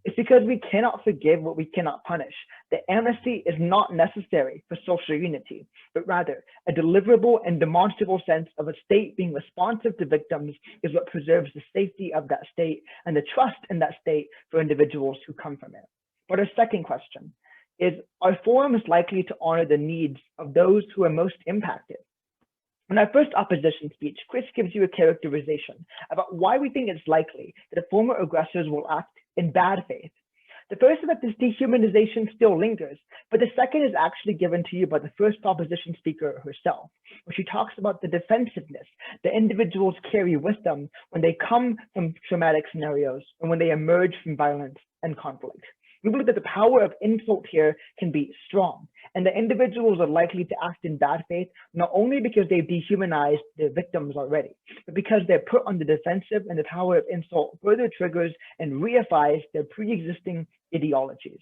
It's because we cannot forgive what we cannot punish. The amnesty is not necessary for social unity, but rather a deliverable and demonstrable sense of a state being responsive to victims is what preserves the safety of that state and the trust in that state for individuals who come from it. But our second question is, are forums likely to honor the needs of those who are most impacted? In our first opposition speech, Chris gives you a characterization about why we think it's likely that former aggressors will act in bad faith. The first is that this dehumanization still lingers, but the second is actually given to you by the first opposition speaker herself, where she talks about the defensiveness that individuals carry with them when they come from traumatic scenarios and when they emerge from violence and conflict. We believe that the power of insult here can be strong, and that individuals are likely to act in bad faith, not only because they've dehumanized their victims already, but because they're put on the defensive, and the power of insult further triggers and reifies their pre-existing ideologies.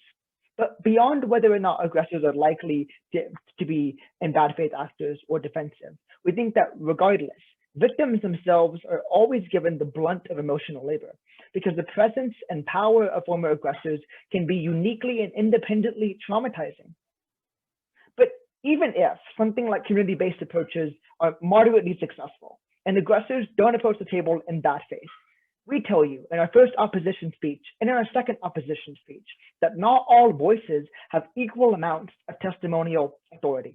But beyond whether or not aggressors are likely to be in bad faith actors or defensive, we think that regardless, victims themselves are always given the blunt of emotional labor, because the presence and power of former aggressors can be uniquely and independently traumatizing. But even if something like community-based approaches are moderately successful and aggressors don't approach the table in bad faith, we tell you in our first opposition speech and in our second opposition speech that not all voices have equal amounts of testimonial authority.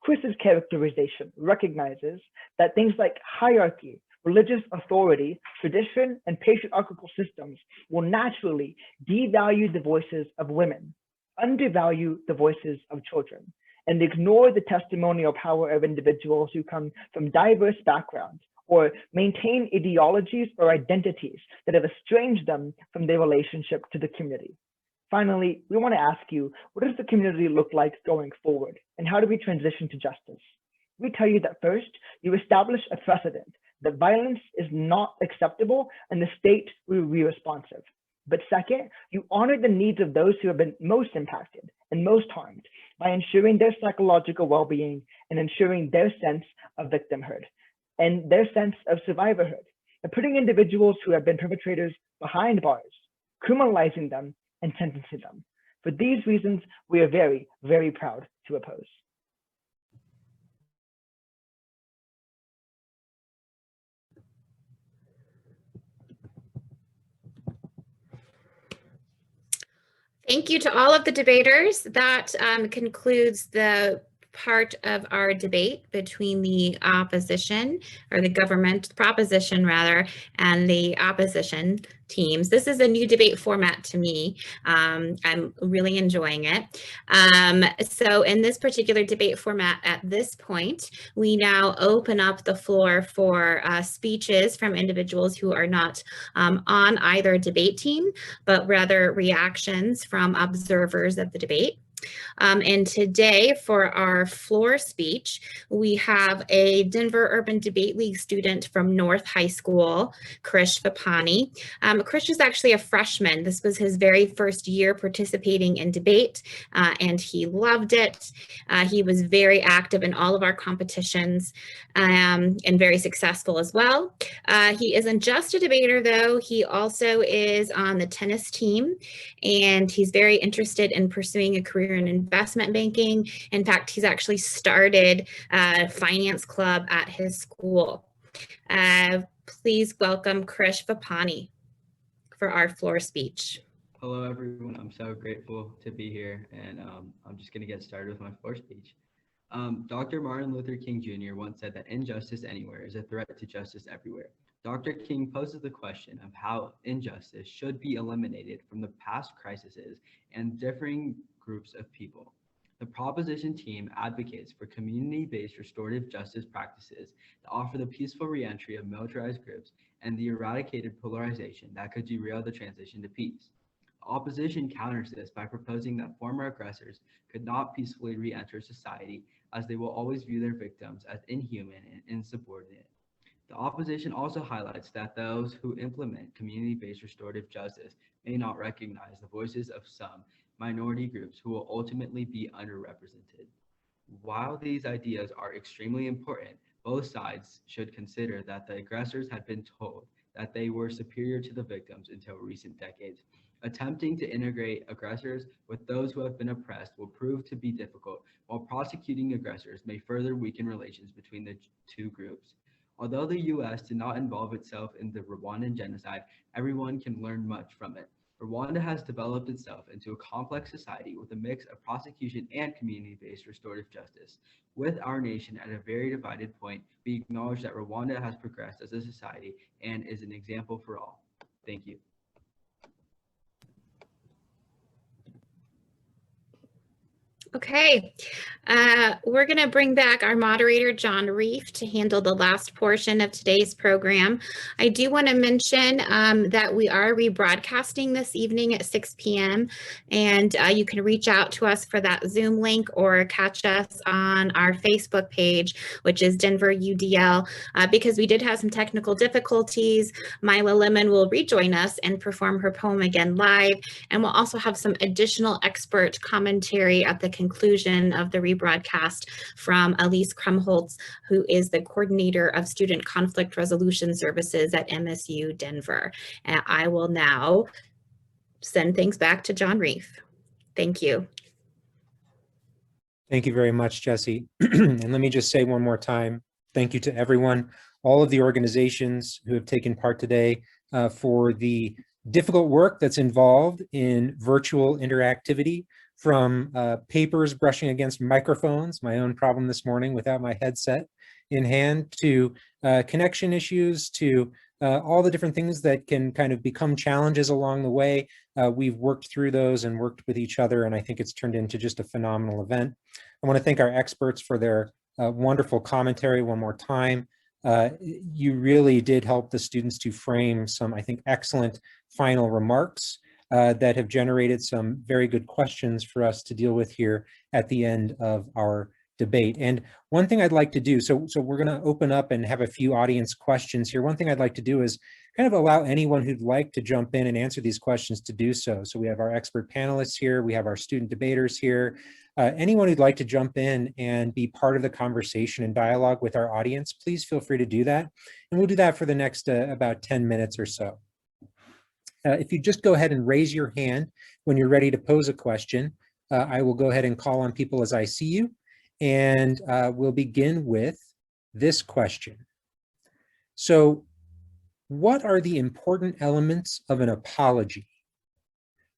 Chris's characterization recognizes that things like hierarchy, religious authority, tradition, and patriarchal systems will naturally devalue the voices of women, undervalue the voices of children, and ignore the testimonial power of individuals who come from diverse backgrounds or maintain ideologies or identities that have estranged them from their relationship to the community. Finally, we want to ask you, what does the community look like going forward, and how do we transition to justice? We tell you that first, you establish a precedent that violence is not acceptable and the state will be responsive. But second, you honor the needs of those who have been most impacted and most harmed by ensuring their psychological well-being and ensuring their sense of victimhood and their sense of survivorhood, and putting individuals who have been perpetrators behind bars, criminalizing them and sentencing them. For these reasons, we are very, very proud to oppose. Thank you to all of the debaters. That concludes the part of our debate between the opposition, or the government proposition rather, and the opposition teams. This is a new debate format to me. I'm really enjoying it. So in this particular debate format at this point, we now open up the floor for speeches from individuals who are not on either debate team, but rather reactions from observers of the debate. And today for our floor speech, we have a Denver Urban Debate League student from North High School, Krish Vipani. Krish is actually a freshman. This was his very first year participating in debate, and he loved it. He was very active in all of our competitions and very successful as well. He isn't just a debater though, he also is on the tennis team, and he's very interested in pursuing a career in investment banking. In fact, he's actually started a finance club at his school. Please welcome Krish Vipani for our floor speech. Hello, everyone. I'm so grateful to be here, and I'm just going to get started with my floor speech. Dr. Martin Luther King Jr. once said that injustice anywhere is a threat to justice everywhere. Dr. King poses the question of how injustice should be eliminated from the past crises and differing groups of people. The proposition team advocates for community-based restorative justice practices that offer the peaceful reentry of militarized groups and the eradicated polarization that could derail the transition to peace. The opposition counters this by proposing that former aggressors could not peacefully re-enter society, as they will always view their victims as inhuman and insubordinate. The opposition also highlights that those who implement community-based restorative justice may not recognize the voices of some minority groups who will ultimately be underrepresented. While these ideas are extremely important, both sides should consider that the aggressors had been told that they were superior to the victims until recent decades. Attempting to integrate aggressors with those who have been oppressed will prove to be difficult, while prosecuting aggressors may further weaken relations between the two groups. Although the U.S. did not involve itself in the Rwandan genocide, everyone can learn much from it. Rwanda has developed itself into a complex society with a mix of prosecution and community-based restorative justice. With our nation at a very divided point, we acknowledge that Rwanda has progressed as a society and is an example for all. Thank you. Okay, we're going to bring back our moderator, John Reef, to handle the last portion of today's program. I do want to mention that we are rebroadcasting this evening at 6 p.m. and you can reach out to us for that Zoom link or catch us on our Facebook page, which is Denver UDL. Because we did have some technical difficulties, Mila Lemon will rejoin us and perform her poem again live, and we'll also have some additional expert commentary at the conclusion of the rebroadcast from Elise Krumholtz, who is the coordinator of Student Conflict Resolution Services at MSU Denver. And I will now send things back to John Reef. Thank you. Thank you very much, Jesse. And let me just say one more time, thank you to everyone, all of the organizations who have taken part today for the difficult work that's involved in virtual interactivity, from papers brushing against microphones, my own problem this morning without my headset in hand, to connection issues, to all the different things that can kind of become challenges along the way. We've worked through those and worked with each other, and I think it's turned into just a phenomenal event. I want to thank our experts for their wonderful commentary one more time. You really did help the students to frame some, I think, excellent final remarks that have generated some very good questions for us to deal with here at the end of our debate. And one thing I'd like to do, so we're going to open up and have a few audience questions here. One thing I'd like to do is kind of allow anyone who'd like to jump in and answer these questions to do so. So we have our expert panelists here, we have our student debaters here. Anyone who'd like to jump in and be part of the conversation and dialogue with our audience, please feel free to do that. And we'll do that for the next about 10 minutes or so. If you just go ahead and raise your hand when you're ready to pose a question, I will go ahead and call on people as I see you. And we'll begin with this question. So, what are the important elements of an apology?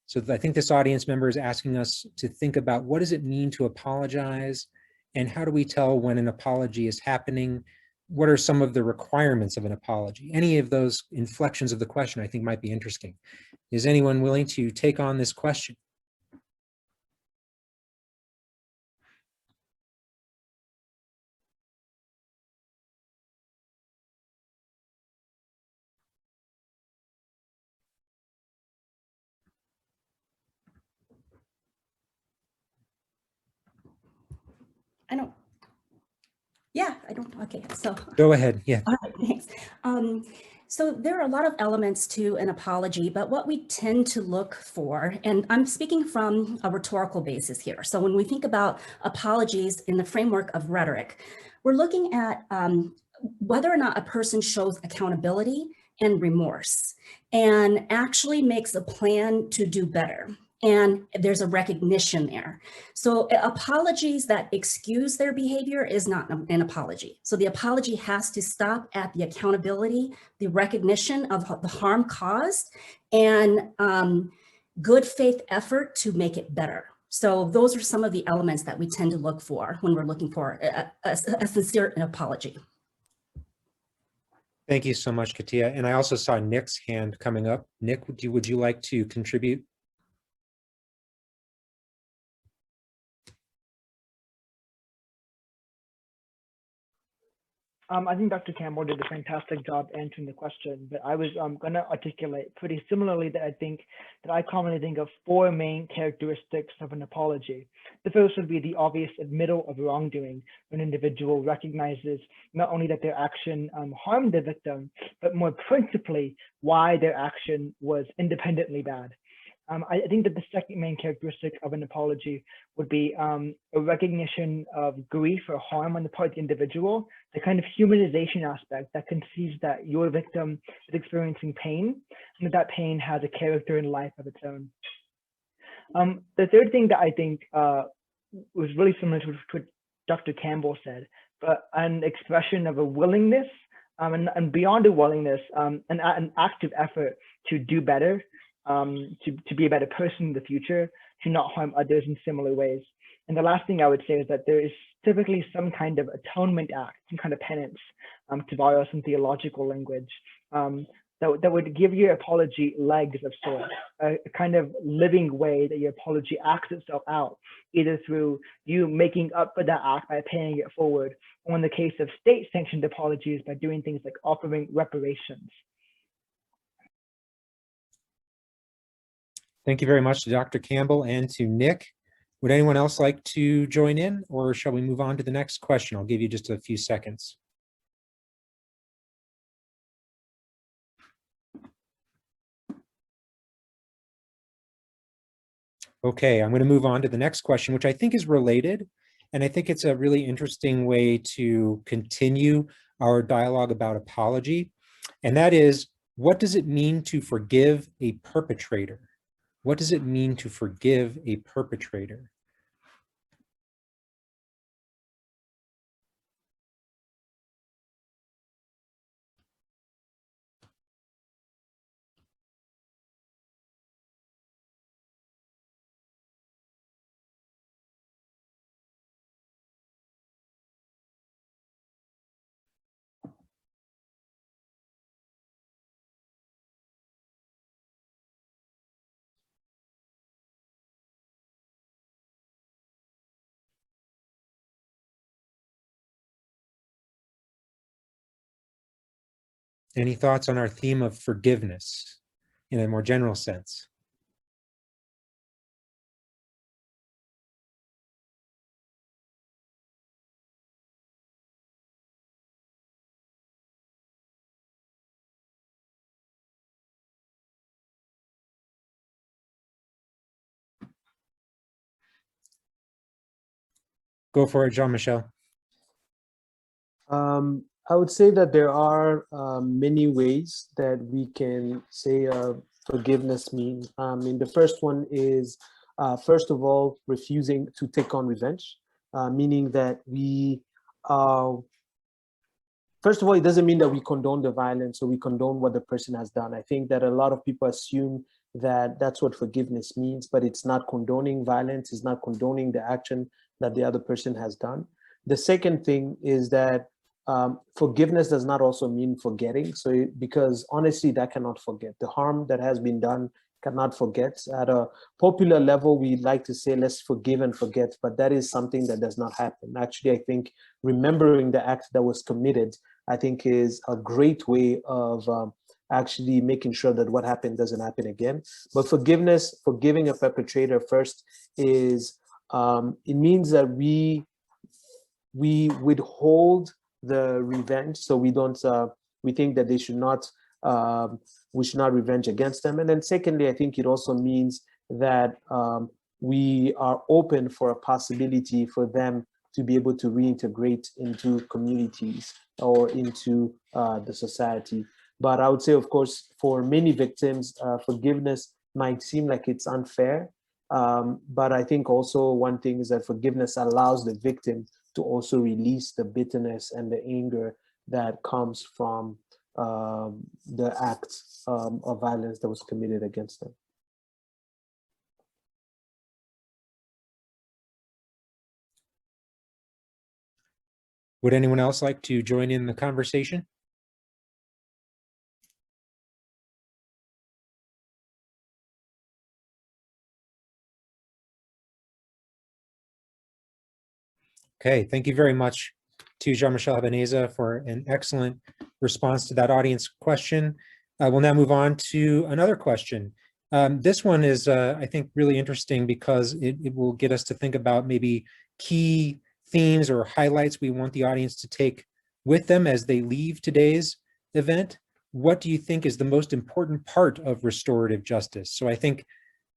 So I think this audience member is asking us to think about what does it mean to apologize, and how do we tell when an apology is happening? What are some of the requirements of an apology? Any of those inflections of the question I think might be interesting. Is anyone willing to take on this question? Okay, so. Go ahead, yeah. All right, thanks. So there are a lot of elements to an apology, but what we tend to look for, and I'm speaking from a rhetorical basis here. So when we think about apologies in the framework of rhetoric, we're looking at whether or not a person shows accountability and remorse and actually makes a plan to do better. And there's a recognition there. So apologies that excuse their behavior is not an apology. So the apology has to stop at the accountability, the recognition of the harm caused, and good faith effort to make it better. So those are some of the elements that we tend to look for when we're looking for a sincere apology. Thank you so much, Katia. And I also saw Nick's hand coming up. Nick, would you like to contribute? I think Dr. Campbell did a fantastic job answering the question, but I was going to articulate pretty similarly that I commonly think of four main characteristics of an apology. The first would be the obvious admittal of wrongdoing, when an individual recognizes not only that their action harmed the victim, but more principally why their action was independently bad. I think that the second main characteristic of an apology would be a recognition of grief or harm on the part of the individual, the kind of humanization aspect that conceives that your victim is experiencing pain and that pain has a character and life of its own. The third thing that I think was really similar to what Dr. Campbell said, but an expression of a willingness and beyond a willingness, an active effort to do better, to be a better person in the future, to not harm others in similar ways. And the last thing I would say is that there is typically some kind of atonement act, some kind of penance, to borrow some theological language, that would give your apology legs of sorts, a kind of living way that your apology acts itself out, either through you making up for that act by paying it forward, or in the case of state-sanctioned apologies, by doing things like offering reparations. Thank you very much to Dr. Campbell and to Nick. Would anyone else like to join in, or shall we move on to the next question? I'll give you just a few seconds. Okay, I'm going to move on to the next question, which I think is related, and I think it's a really interesting way to continue our dialogue about apology, and that is, what does it mean to forgive a perpetrator? What does it mean to forgive a perpetrator? Any thoughts on our theme of forgiveness in a more general sense? Go for it, Jean-Michel. I would say that there are many ways that we can say forgiveness means. The first one is, first of all, refusing to take on revenge, meaning that we, first of all, it doesn't mean that we condone the violence or we condone what the person has done. I think that a lot of people assume that that's what forgiveness means, but it's not condoning violence, it's not condoning the action that the other person has done. The second thing is that forgiveness does not also mean forgetting. So, because honestly, that cannot forget. The harm that has been done cannot forget. At a popular level, we like to say, let's forgive and forget, but that is something that does not happen. Actually, I think remembering the act that was committed, I think is a great way of actually making sure that what happened doesn't happen again. But forgiveness, forgiving a perpetrator first is, it means that we withhold the revenge, so we don't we think that they should not we should not revenge against them. And then secondly, I think it also means that we are open for a possibility for them to be able to reintegrate into communities or into the society. But I would say, of course, for many victims, forgiveness might seem like it's unfair. But I think also one thing is that forgiveness allows the victim to also release the bitterness and the anger that comes from the act of violence that was committed against them. Would anyone else like to join in the conversation? Okay, thank you very much to Jean-Michel Habaneza for an excellent response to that audience question. We'll now move on to another question. This one is, I think, really interesting because it will get us to think about maybe key themes or highlights we want the audience to take with them as they leave today's event. What do you think is the most important part of restorative justice? So I think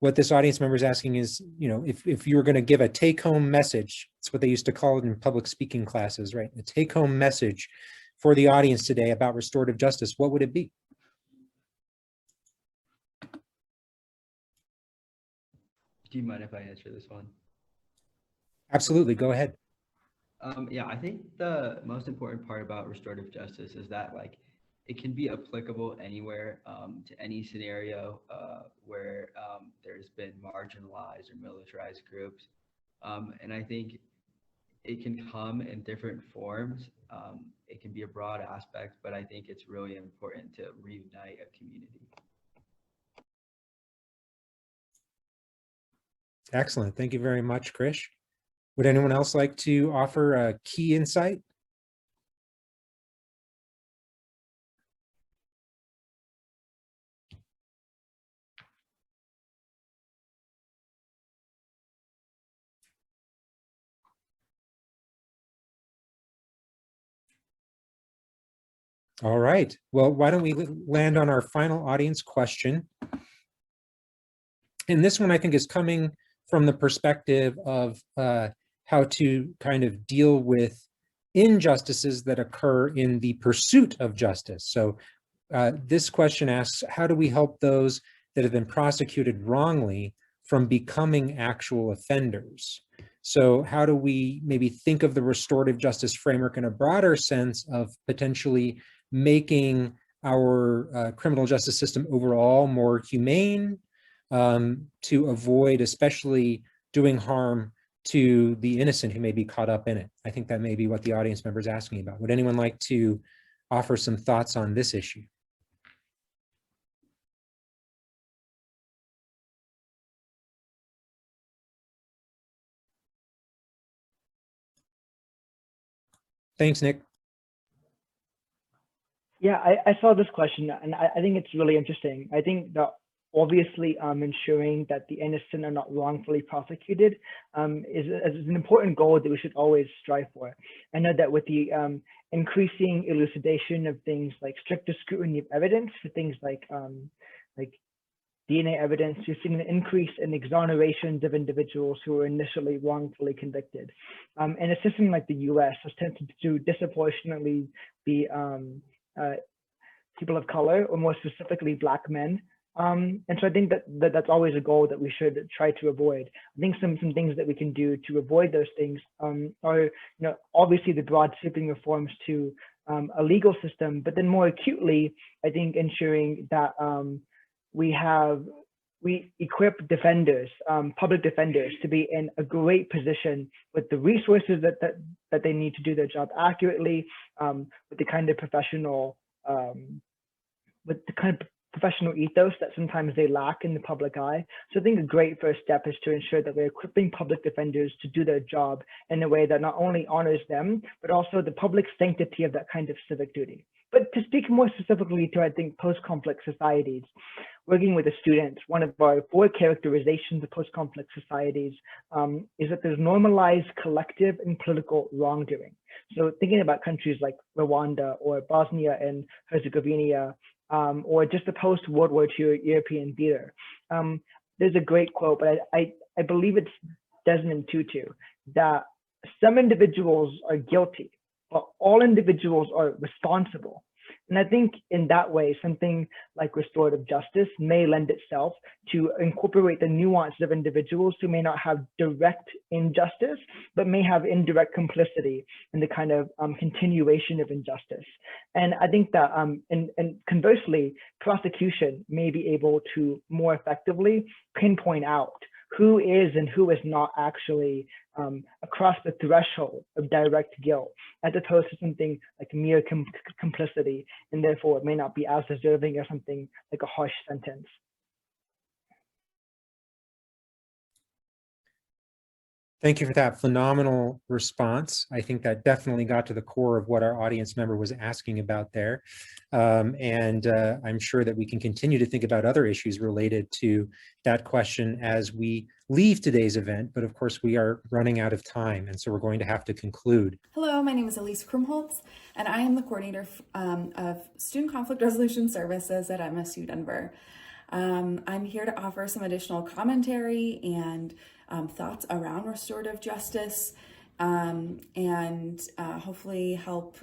what this audience member is asking is, if you were going to give a take-home message, it's what they used to call it in public speaking classes, right? A take-home message for the audience today about restorative justice, what would it be? Do you mind if I answer this one? Absolutely, go ahead. Yeah, I think the most important part about restorative justice is that it can be applicable anywhere, to any scenario where there's been marginalized or militarized groups. And I think it can come in different forms. It can be a broad aspect, but I think it's really important to reunite a community. Excellent. Thank you very much, Krish. Would anyone else like to offer a key insight? All right. Well, why don't we land on our final audience question? And this one, I think, is coming from the perspective of how to kind of deal with injustices that occur in the pursuit of justice. So this question asks, how do we help those that have been prosecuted wrongly from becoming actual offenders? So how do we maybe think of the restorative justice framework in a broader sense of potentially making our criminal justice system overall more humane, to avoid especially doing harm to the innocent who may be caught up in it? I think that may be what the audience member is asking about. Would anyone like to offer some thoughts on this issue? Thanks, Nick. Yeah, I saw this question and I think it's really interesting. I think that obviously ensuring that the innocent are not wrongfully prosecuted is an important goal that we should always strive for. I know that with the increasing elucidation of things like stricter scrutiny of evidence for things like DNA evidence, we've seen an increase in exonerations of individuals who were initially wrongfully convicted. And a system like the US has tended to disproportionately be people of color, or more specifically Black men. And so I think that's always a goal that we should try to avoid. I think some things that we can do to avoid those things are, obviously the broad sweeping reforms to a legal system, but then more acutely, I think ensuring that we equip defenders, public defenders, to be in a great position with the resources that they need to do their job accurately, with the kind of professional ethos that sometimes they lack in the public eye. So I think a great first step is to ensure that we're equipping public defenders to do their job in a way that not only honors them, but also the public sanctity of that kind of civic duty. But to speak more specifically to, I think, post-conflict societies, working with the students, one of our 4 characterizations of post-conflict societies is that there's normalized collective and political wrongdoing. So thinking about countries like Rwanda or Bosnia and Herzegovina, or just the post-World War II European theater. There's a great quote, but I believe it's Desmond Tutu, that some individuals are guilty, but all individuals are responsible. And I think in that way, something like restorative justice may lend itself to incorporate the nuances of individuals who may not have direct injustice, but may have indirect complicity in the kind of continuation of injustice. And I think that, and conversely, prosecution may be able to more effectively pinpoint out who is and who is not actually across the threshold of direct guilt, as opposed to something like mere complicity, and therefore it may not be as deserving of something like a harsh sentence. Thank you for that phenomenal response. I think that definitely got to the core of what our audience member was asking about there. I'm sure that we can continue to think about other issues related to that question as we leave today's event, but of course we are running out of time, and so we're going to have to conclude. Hello, my name is Elise Krumholtz, and I am the coordinator of Student Conflict Resolution Services at MSU Denver. I'm here to offer some additional commentary and thoughts around restorative justice, and hopefully help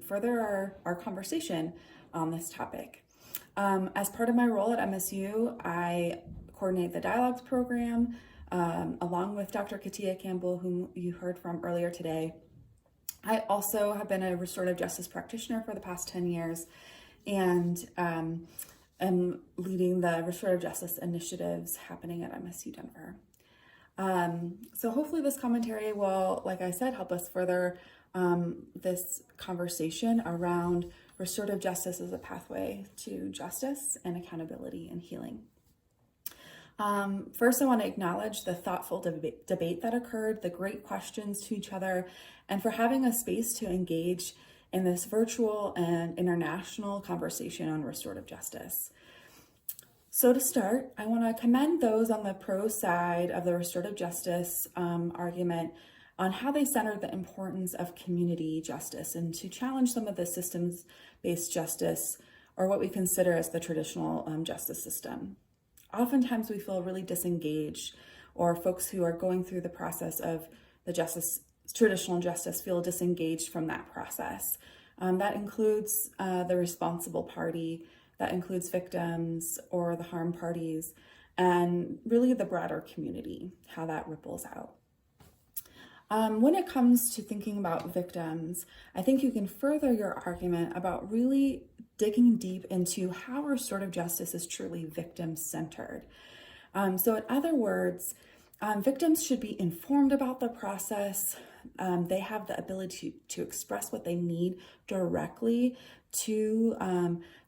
further our conversation on this topic. As part of my role at MSU, I coordinate the Dialogues program along with Dr. Katia Campbell, whom you heard from earlier today. I also have been a restorative justice practitioner for the past 10 years, and am leading the restorative justice initiatives happening at MSU Denver. So hopefully this commentary will, like I said, help us further this conversation around restorative justice as a pathway to justice and accountability and healing. First, I want to acknowledge the thoughtful debate that occurred, the great questions to each other, and for having a space to engage in this virtual and international conversation on restorative justice. So to start, I want to commend those on the pro side of the restorative justice argument on how they centered the importance of community justice and to challenge some of the systems-based justice, or what we consider as the traditional justice system. Oftentimes we feel really disengaged, or folks who are going through the process of the traditional justice feel disengaged from that process. That includes the responsible party, that includes victims or the harm parties, and really the broader community, how that ripples out. When it comes to thinking about victims, I think you can further your argument about really digging deep into how restorative justice is truly victim-centered. So in other words, victims should be informed about the process. They have the ability to express what they need directly to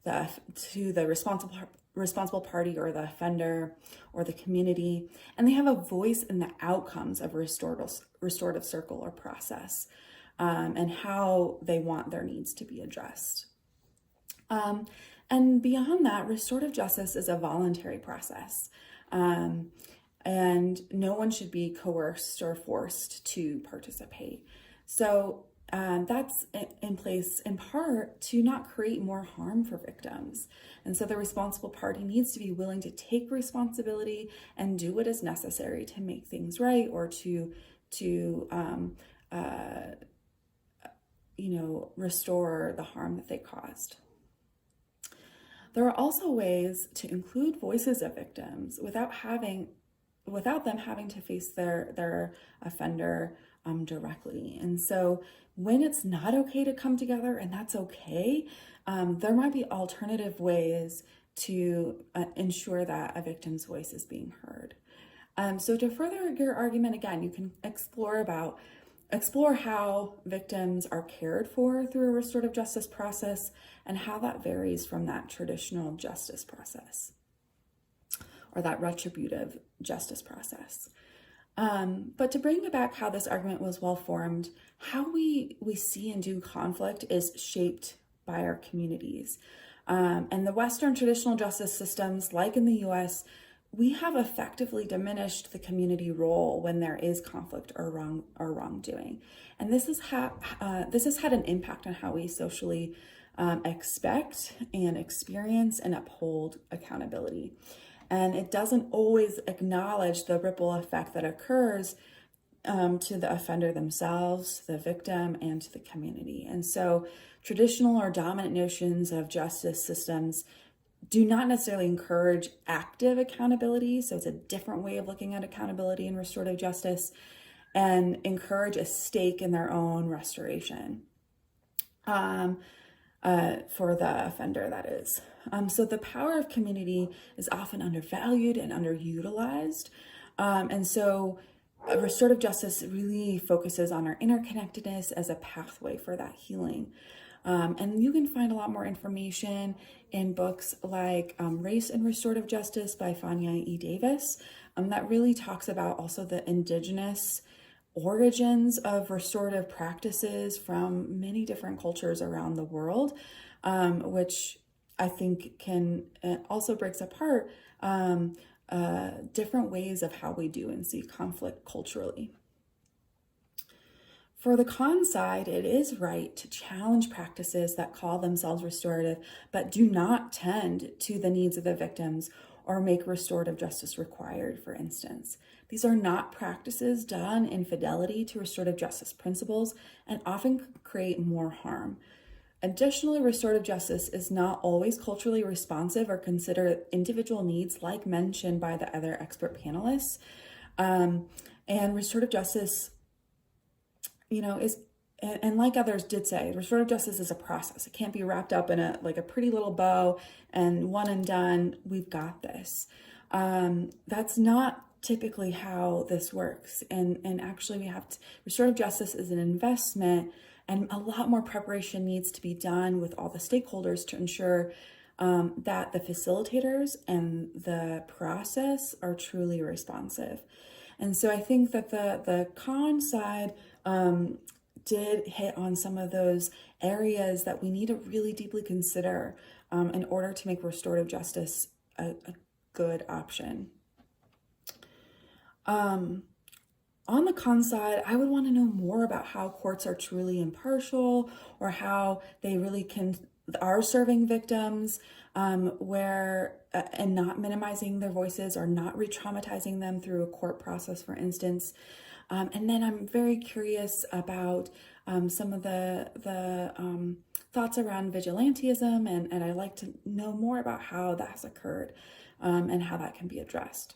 the responsible party or the offender or the community, and they have a voice in the outcomes of a restorative circle or process, and how they want their needs to be addressed. And beyond that, restorative justice is a voluntary process, and no one should be coerced or forced to participate. So that's in place in part to not create more harm for victims. And so the responsible party needs to be willing to take responsibility and do what is necessary to make things right, or to restore the harm that they caused. There are also ways to include voices of victims without them having to face their offender directly. And so when it's not okay to come together, and that's okay, there might be alternative ways to ensure that a victim's voice is being heard. So to further your argument, again, you can explore how victims are cared for through a restorative justice process and how that varies from that traditional justice process or that retributive justice process. But to bring it back how this argument was well formed, how we see and do conflict is shaped by our communities. And the Western traditional justice systems, like in the US, we have effectively diminished the community role when there is conflict or wrongdoing. And this has had an impact on how we socially expect and experience and uphold accountability. And it doesn't always acknowledge the ripple effect that occurs to the offender themselves, the victim, and to the community. And so traditional or dominant notions of justice systems do not necessarily encourage active accountability. So it's a different way of looking at accountability in restorative justice, and encourage a stake in their own restoration for the offender, that is. So the power of community is often undervalued and underutilized. And so restorative justice really focuses on our interconnectedness as a pathway for that healing. And you can find a lot more information in books like Race and Restorative Justice by Fania E. Davis, that really talks about also the indigenous origins of restorative practices from many different cultures around the world, which I think can also breaks apart different ways of how we do and see conflict culturally. For the con side, it is right to challenge practices that call themselves restorative, but do not tend to the needs of the victims or make restorative justice required, for instance. These are not practices done in fidelity to restorative justice principles and often create more harm. Additionally, restorative justice is not always culturally responsive or consider individual needs, like mentioned by the other expert panelists. And restorative justice, and like others did say, restorative justice is a process. It can't be wrapped up in a pretty little bow and one and done, we've got this. That's not typically how this works. And actually restorative justice is an investment, and a lot more preparation needs to be done with all the stakeholders to ensure that the facilitators and the process are truly responsive. And so I think that the con side did hit on some of those areas that we need to really deeply consider in order to make restorative justice a good option. On the con side, I would want to know more about how courts are truly impartial, or how they really are serving victims and not minimizing their voices or not re-traumatizing them through a court process, for instance. And then I'm very curious about some of the thoughts around vigilantism, and I'd like to know more about how that has occurred and how that can be addressed.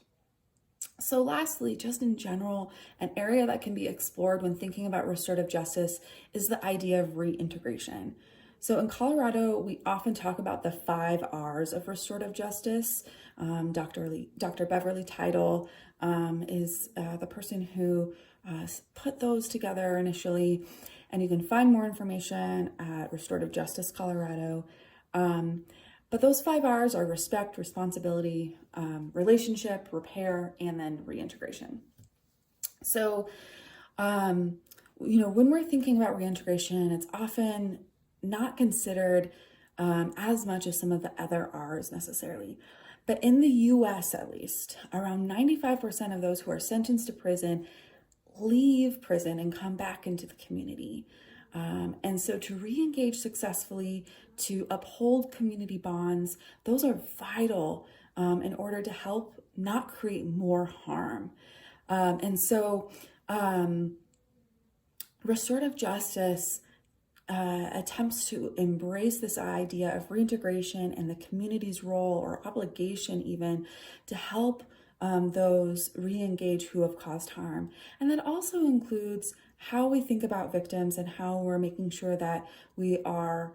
So lastly, just in general, an area that can be explored when thinking about restorative justice is the idea of reintegration. So in Colorado, we often talk about the 5 R's of restorative justice. Dr. Beverly Title is the person who put those together initially, and you can find more information at Restorative Justice Colorado. But those 5 R's are respect, responsibility, relationship, repair, and then reintegration. So, when we're thinking about reintegration, it's often not considered as much as some of the other R's necessarily. But in the US, at least, around 95% of those who are sentenced to prison leave prison and come back into the community. And so to re-engage successfully, to uphold community bonds, those are vital in order to help not create more harm. And so restorative justice attempts to embrace this idea of reintegration and the community's role or obligation even to help those re-engage who have caused harm. And that also includes how we think about victims and how we're making sure that we are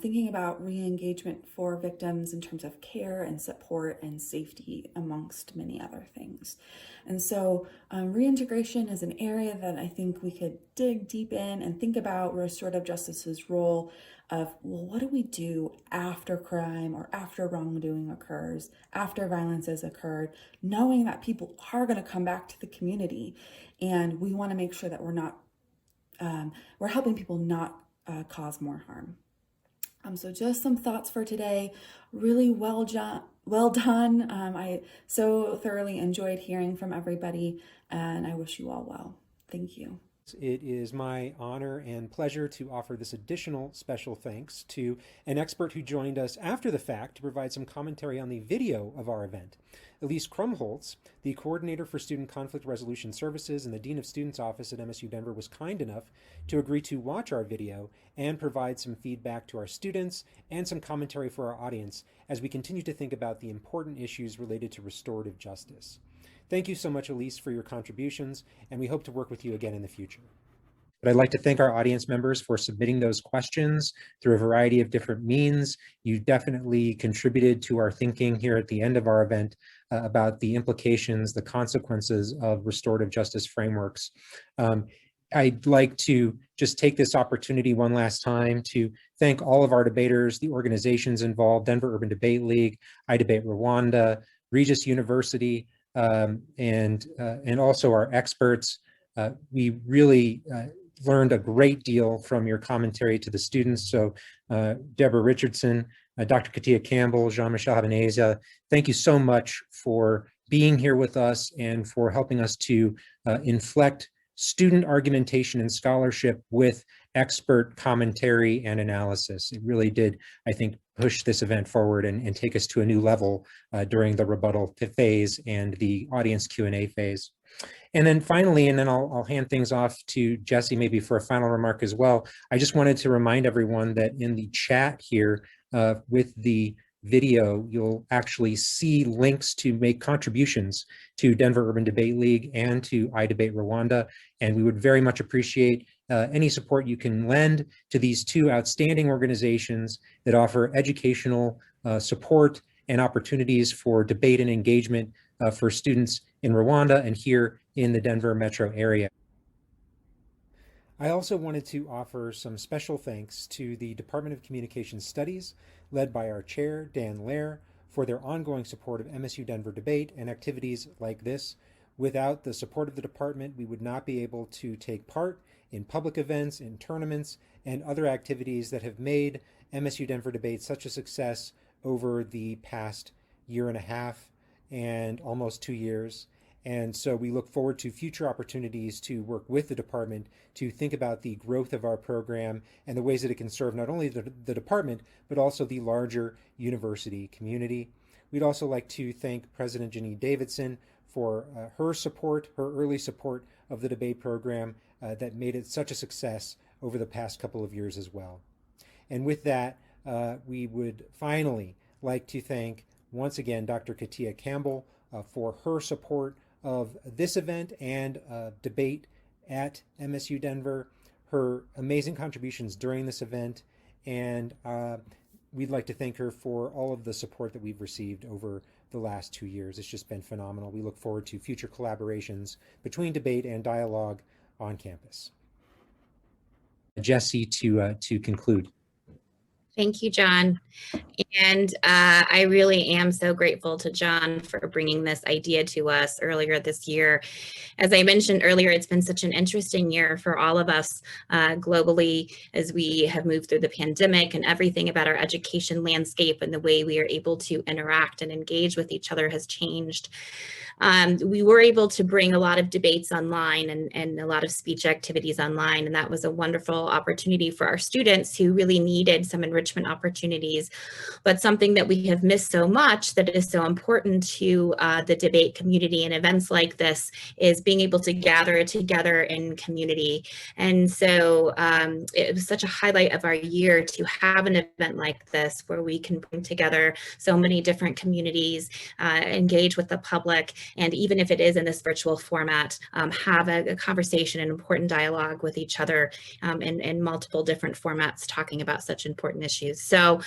thinking about re-engagement for victims in terms of care and support and safety, amongst many other things. And so reintegration is an area that I think we could dig deep in and think about restorative justice's role of, well, what do we do after crime or after wrongdoing occurs, after violence has occurred, knowing that people are going to come back to the community, and we want to make sure that we're helping people not cause more harm. So just some thoughts for today. Really well done. I so thoroughly enjoyed hearing from everybody, and I wish you all well. Thank you. It is my honor and pleasure to offer this additional special thanks to an expert who joined us after the fact to provide some commentary on the video of our event. Elise Krumholtz, the Coordinator for Student Conflict Resolution Services and the Dean of Students Office at MSU Denver, was kind enough to agree to watch our video and provide some feedback to our students and some commentary for our audience as we continue to think about the important issues related to restorative justice. Thank you so much, Elise, for your contributions, and we hope to work with you again in the future. But I'd like to thank our audience members for submitting those questions through a variety of different means. You definitely contributed to our thinking here at the end of our event about the implications, the consequences of restorative justice frameworks. I'd like to just take this opportunity one last time to thank all of our debaters, the organizations involved, Denver Urban Debate League, iDebate Rwanda, Regis University, and also our experts. We really learned a great deal from your commentary to the students. So Deborah Richardson, Dr. Katia Campbell, Jean-Michel Habaneza, thank you so much for being here with us and for helping us to inflect student argumentation and scholarship with expert commentary and analysis. It really did, I think, push this event forward and take us to a new level during the rebuttal phase and the audience Q&A phase. And then finally, and then I'll hand things off to Jesse maybe for a final remark as well. I just wanted to remind everyone that in the chat here with the video, you'll actually see links to make contributions to Denver Urban Debate League and to iDebate Rwanda. And we would very much appreciate any support you can lend to these two outstanding organizations that offer educational support and opportunities for debate and engagement for students in Rwanda and here in the Denver metro area. I also wanted to offer some special thanks to the Department of Communication Studies, led by our chair, Dan Lair, for their ongoing support of MSU Denver Debate and activities like this. Without the support of the department, we would not be able to take part in public events, in tournaments, and other activities that have made MSU Denver Debate such a success over the past year and a half and almost 2 years. And so we look forward to future opportunities to work with the department to think about the growth of our program and the ways that it can serve not only the department, but also the larger university community. We'd also like to thank President Janine Davidson for her support, her early support of the debate program that made it such a success over the past couple of years as well. And with that, we would finally like to thank once again Dr. Katia Campbell for her support of this event and debate at MSU Denver, her amazing contributions during this event, and we'd like to thank her for all of the support that we've received over the last 2 years. It's just been phenomenal. We look forward to future collaborations between debate and dialogue on campus. Jesse to conclude. Thank you, John. And I really am so grateful to John for bringing this idea to us earlier this year. As I mentioned earlier, it's been such an interesting year for all of us globally as we have moved through the pandemic, and everything about our education landscape and the way we are able to interact and engage with each other has changed. we were able to bring a lot of debates online and a lot of speech activities online, and that was a wonderful opportunity for our students who really needed some enrichment opportunities. But something that we have missed so much that is so important to the debate community and events like this is being able to gather together in community. And so it was such a highlight of our year to have an event like this where we can bring together so many different communities, engage with the public, and even if it is in this virtual format, have a conversation, an important dialogue with each other in multiple different formats talking about such important issues. So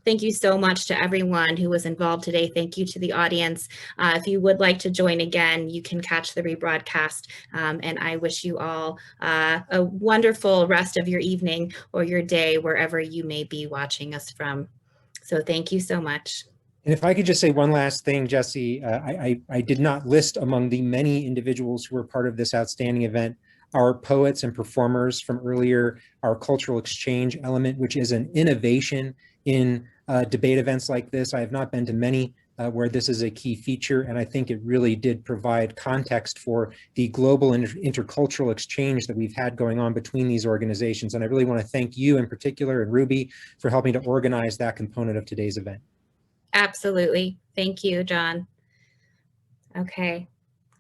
thank you so much to everyone who was involved today. Thank you to the audience. If you would like to join again, you can catch the rebroadcast. And I wish you all a wonderful rest of your evening or your day, wherever you may be watching us from. So thank you so much. And if I could just say one last thing, Jesse, I did not list among the many individuals who were part of this outstanding event our poets and performers from earlier, our cultural exchange element, which is an innovation in debate events like this. I have not been to many where this is a key feature, and I think it really did provide context for the global intercultural exchange that we've had going on between these organizations. And I really want to thank you in particular and Ruby for helping to organize that component of today's event. Absolutely. Thank you, John. Okay.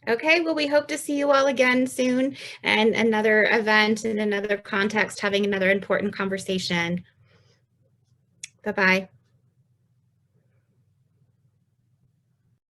Okay, well, we hope to see you all again soon, and another event in another context, having another important conversation. Bye-bye.